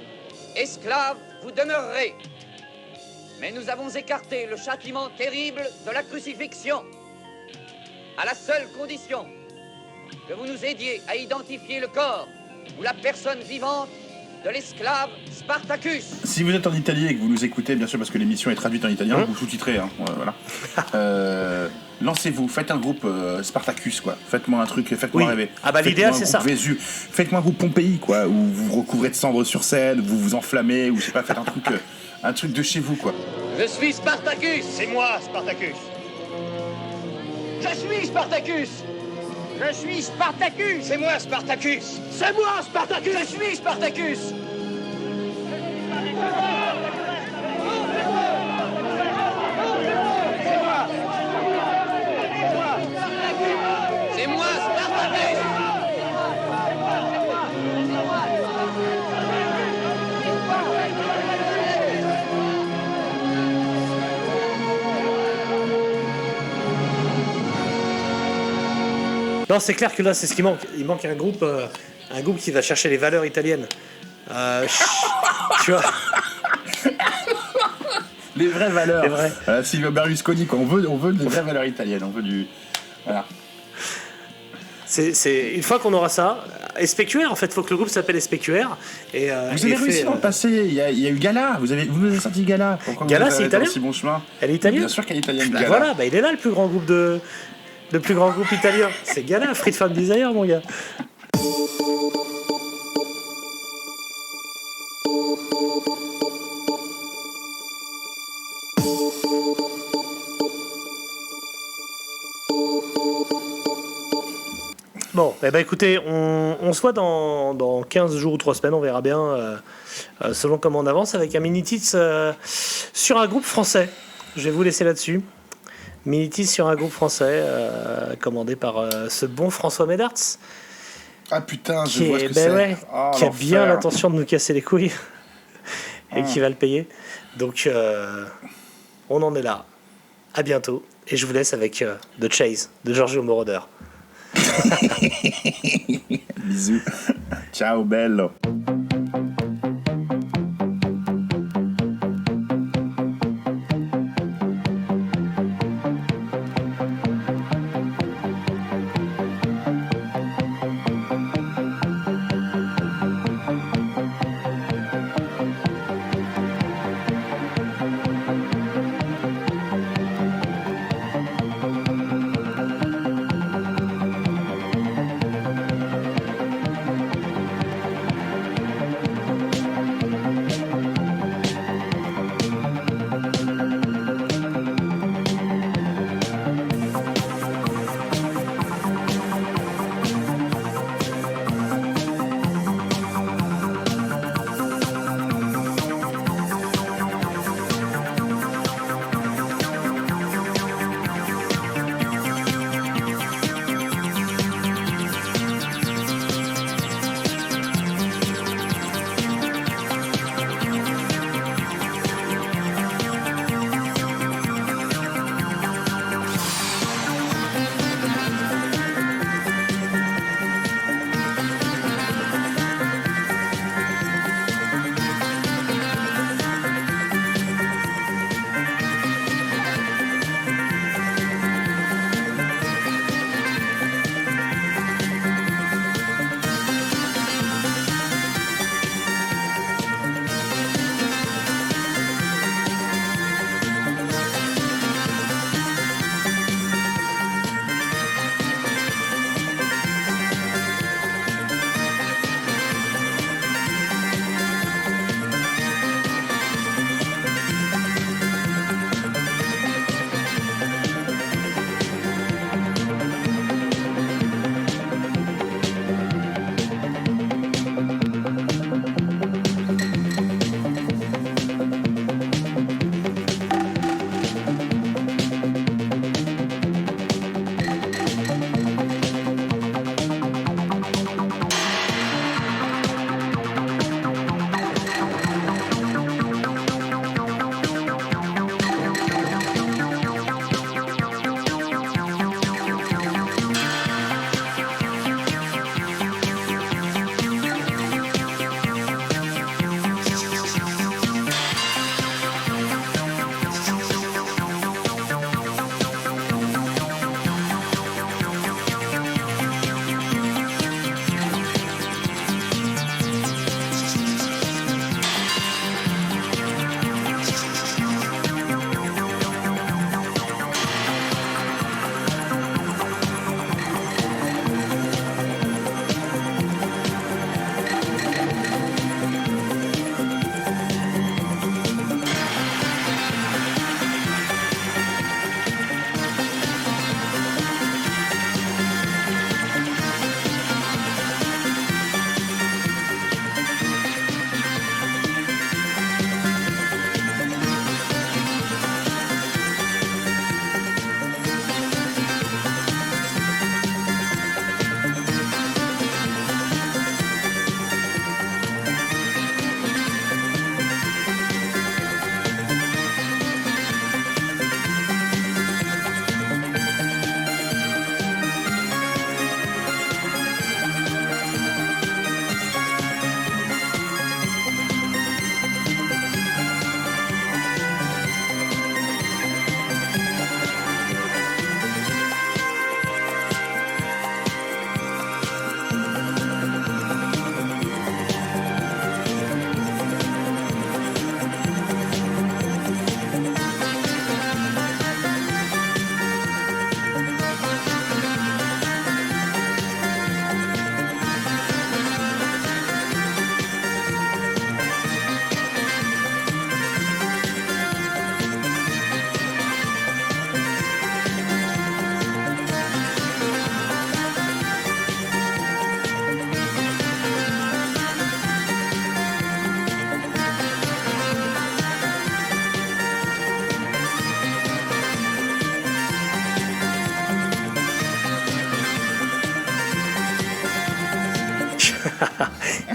esclaves vous demeurerez. Mais nous avons écarté le châtiment terrible de la crucifixion, à la seule condition que vous nous aidiez à identifier le corps ou la personne vivante de l'esclave Spartacus. Si vous êtes en Italie et que vous nous écoutez, bien sûr, parce que l'émission est traduite en italien, vous sous-titrez, hein, voilà. Lancez-vous, faites un groupe Spartacus, quoi. Faites-moi un truc, faites-moi rêver. Ah bah l'idéal, c'est ça. Faites-moi un groupe Pompéi, quoi, où vous vous recouvrez de cendres sur scène, vous vous enflammez, ou je sais pas, faites un truc de chez vous, quoi. Je suis Spartacus. C'est moi, Spartacus. Je suis Spartacus. Je suis Spartacus. C'est moi, Spartacus. C'est moi, Spartacus. Je suis Spartacus. C'est moi, Spartacus. Non, c'est clair que là, c'est ce qui manque. Il manque un groupe qui va chercher les valeurs italiennes. Tu vois. Les vraies valeurs. Les vraies. Silvio Berlusconi, quoi. On veut des vraies valeurs italiennes. On veut du. Voilà. C'est une fois qu'on aura ça, SPQR en fait, faut que le groupe s'appelle SPQR. Et, vous avez réussi dans le passé, il y a eu Gala, vous nous avez sorti Gala. Pourquoi Gala, vous c'est êtes dans italien. si bon chemin? Elle est italienne. Bien sûr qu'elle est italienne. Bah Gala. voilà, bah il est là le plus grand groupe le plus grand groupe italien. C'est Gala, Free Fan Desire mon gars. Bon, eh ben écoutez, on se voit dans 15 jours ou 3 semaines, on verra bien, selon comment on avance, avec un mini-tits sur un groupe français. Je vais vous laisser là-dessus. Mini-tits sur un groupe français, commandé par ce bon François Médarts. Ah putain, je qui vois est- ce que ben c'est. ouais, Oh, qui a l'enfer. bien l'intention de nous casser les couilles et qui va le payer. Donc, on en est là. À bientôt. Et je vous laisse avec The Chase de Giorgio Moroder. Bisous. Ciao, bello.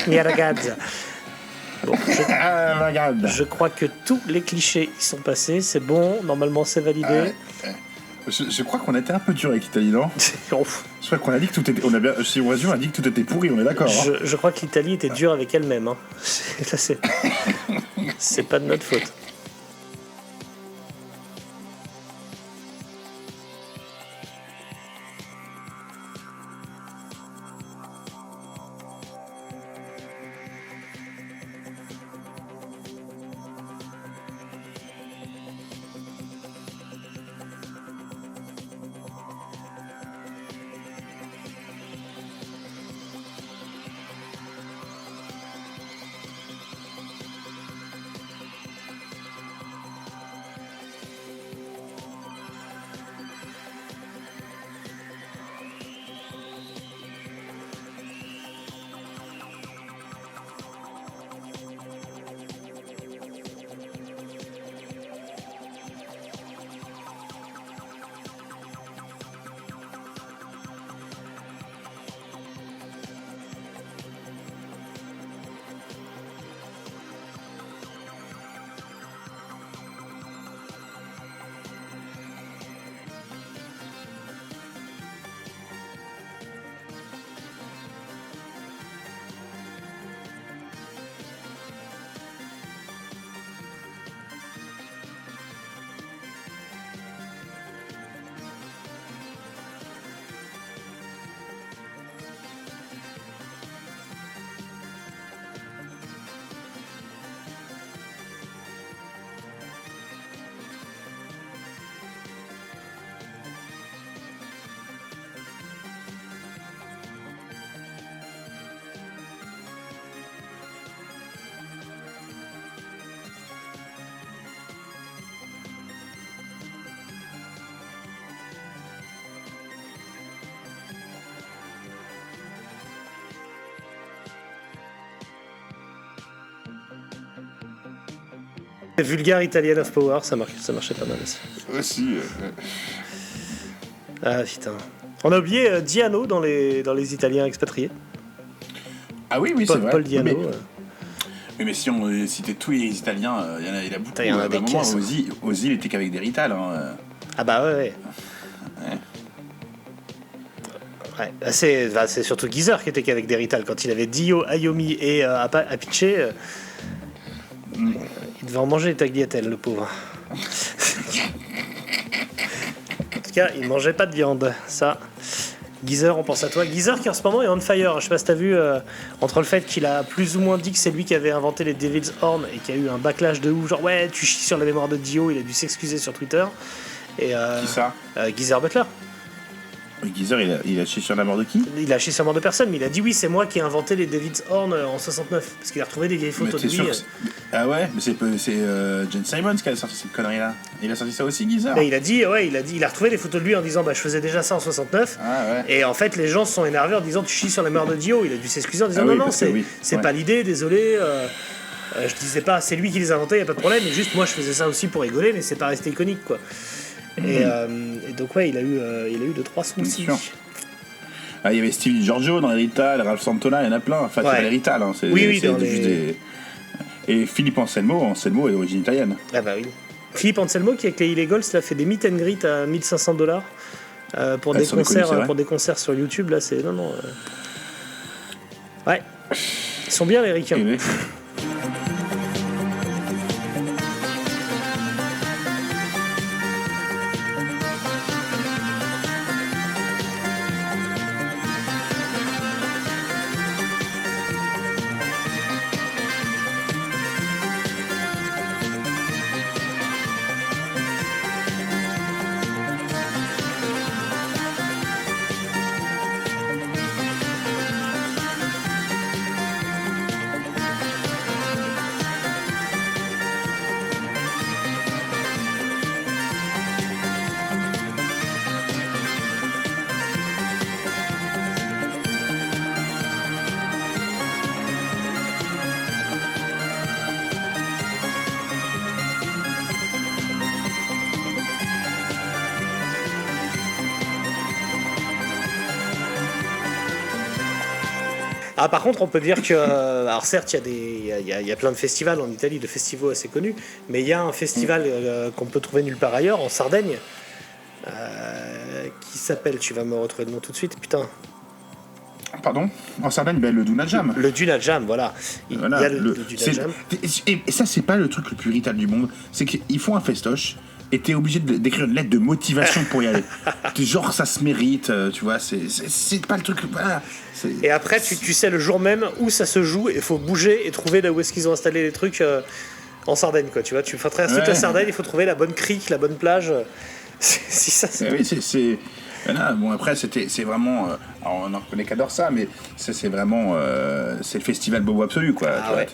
Mia ragazza. Bon, je crois que tous les clichés y sont passés, c'est bon, normalement c'est validé. Je crois qu'on a été un peu dur avec l'Italie, non? Je crois qu'on a dit que tout était. Si on résume, on a dit que tout était pourri, on est d'accord. Je crois que l'Italie était dure avec elle-même. Hein. C'est pas de notre faute. Vulgar Italian of Power, ça marchait pas mal aussi. Aussi. Ah putain. On a oublié Diano dans les Italiens expatriés. Ah oui, c'est vrai. Paul Diano. Mais si on citait tous les Italiens, il y en a beaucoup. Il y en a des caisses. Ozzy, il était qu'avec des Rital. Hein. Ah bah ouais. Ouais, c'est surtout Geezer qui était qu'avec des Rital. Quand il avait Dio, Ayomi et Apice, il devait en manger les tagliatelles, le pauvre. En tout cas, il mangeait pas de viande, ça. Geezer, on pense à toi. Geezer qui en ce moment est on fire. Je sais pas si t'as vu, entre le fait qu'il a plus ou moins dit que c'est lui qui avait inventé les Devil's Horn et qu'il y a eu un backlash de ouf, genre ouais, tu chies sur la mémoire de Dio, il a dû s'excuser sur Twitter. Et, qui ça Geezer Butler. Geezer, il a chié sur la mort de qui? Il a chié sur la mort de personne, mais il a dit oui, c'est moi qui ai inventé les Devil's Horn en 69. Parce qu'il a retrouvé des vieilles photos de lui. Ah ouais, mais c'est Gene Simons qui a sorti cette connerie-là. Il a sorti ça aussi, Geezer? Et il a retrouvé des photos de lui en disant bah je faisais déjà ça en 69. Ah ouais. Et en fait, les gens se sont énervés en disant tu chies sur la mort de Dio. Il a dû s'excuser en disant non, c'est pas l'idée, désolé. Je disais pas, c'est lui qui les a inventés, y a pas de problème. Mais juste moi, je faisais ça aussi pour rigoler, mais c'est pas resté iconique quoi. Et donc ouais, il a eu 2-3 sons aussi. Ah, il y avait Steve Giorgio dans les Rital, Ralph Santona, il y en a plein. Enfin, c'est pas les Rital, hein, c'est juste des... Et Philippe Anselmo est d'origine italienne. Ah bah oui. Philippe Anselmo qui avec les Illegals a fait des meet and greet à $1,500 pour des concerts sur YouTube. Là, c'est ouais. Ils sont bien les ricains. Ah, par contre, on peut dire que, alors certes, il y a plein de festivals en Italie, de festivals assez connus, mais il y a un festival qu'on peut trouver nulle part ailleurs, en Sardaigne, qui s'appelle, tu vas me retrouver le nom tout de suite, putain. Pardon. En Sardaigne, le Duna Jam. Le Duna Jam, voilà. Il y a le Duna Jam. Et ça, c'est pas le truc le plus irritable du monde. C'est qu'ils font un festoche et t'es obligé d'écrire une lettre de motivation pour y aller. Genre, ça se mérite, tu vois. C'est pas le truc. Voilà. Et après, tu sais le jour même où ça se joue et il faut bouger et trouver là où est-ce qu'ils ont installé les trucs en Sardaigne, quoi. Tu vois, tu traverses toute la Sardaigne, il faut trouver la bonne crique, la bonne plage. Si ça, c'est. Oui, c'est. Voilà, bon, après, c'est vraiment. Alors, on en reconnaît qu'adore ça, mais c'est vraiment. C'est le festival Bobo Absolu, quoi. Ah, ouais.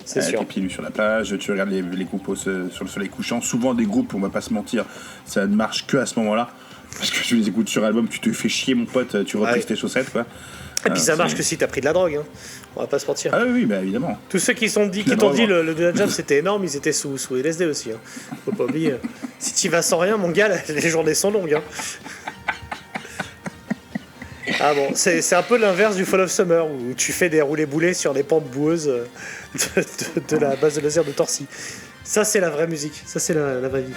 C'est sûr. T'es pieds nus sur la plage, tu regardes les groupes sur le soleil couchant. Souvent, des groupes, on va pas se mentir, ça ne marche que à ce moment-là. Parce que tu les écoutes sur album, tu te fais chier, mon pote, tu reprises tes chaussettes, quoi. Et puis ça marche que si t'as pris de la drogue, hein. On va pas se mentir. Ah oui, bah évidemment. Tous ceux qui t'ont dit le Duna Jam c'était énorme, ils étaient sous LSD aussi. Hein. Faut pas oublier. Si t'y vas sans rien, mon gars, les journées sont longues. Hein. Ah bon, c'est un peu l'inverse du Fall of Summer où tu fais des roulés-boulés sur les pentes boueuses de la base de laser de Torcy. Ça, c'est la vraie musique. Ça, c'est la vraie vie.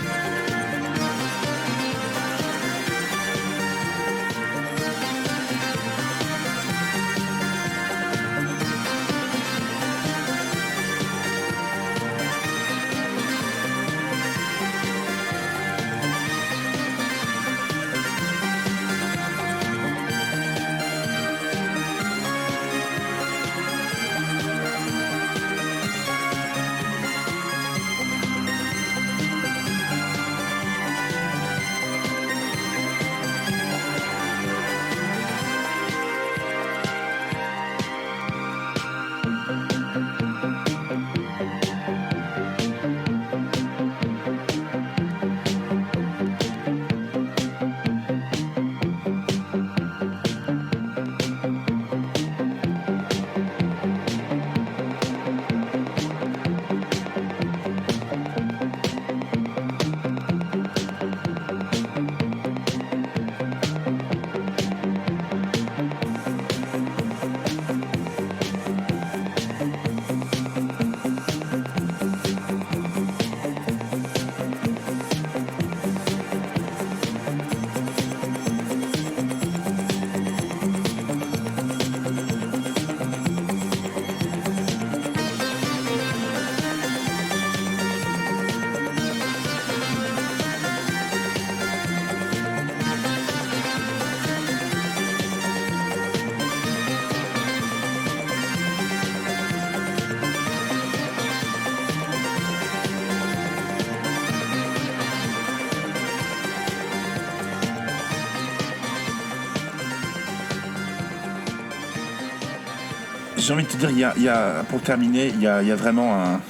J'ai envie de te dire, il y a, pour terminer, il y a vraiment un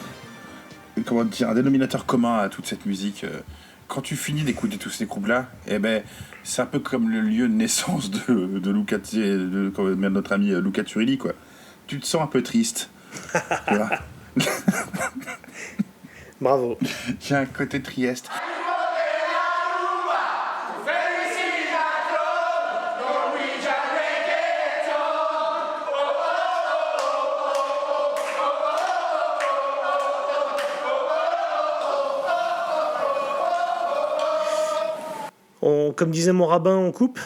dénominateur commun à toute cette musique. Quand tu finis d'écouter tous ces groupes-là, eh ben, c'est un peu comme le lieu de naissance de Luca, de notre ami Luca Turilli, quoi. Tu te sens un peu triste. Tu vois. Bravo. Il y a un côté Trieste. Comme disait mon rabbin, on coupe.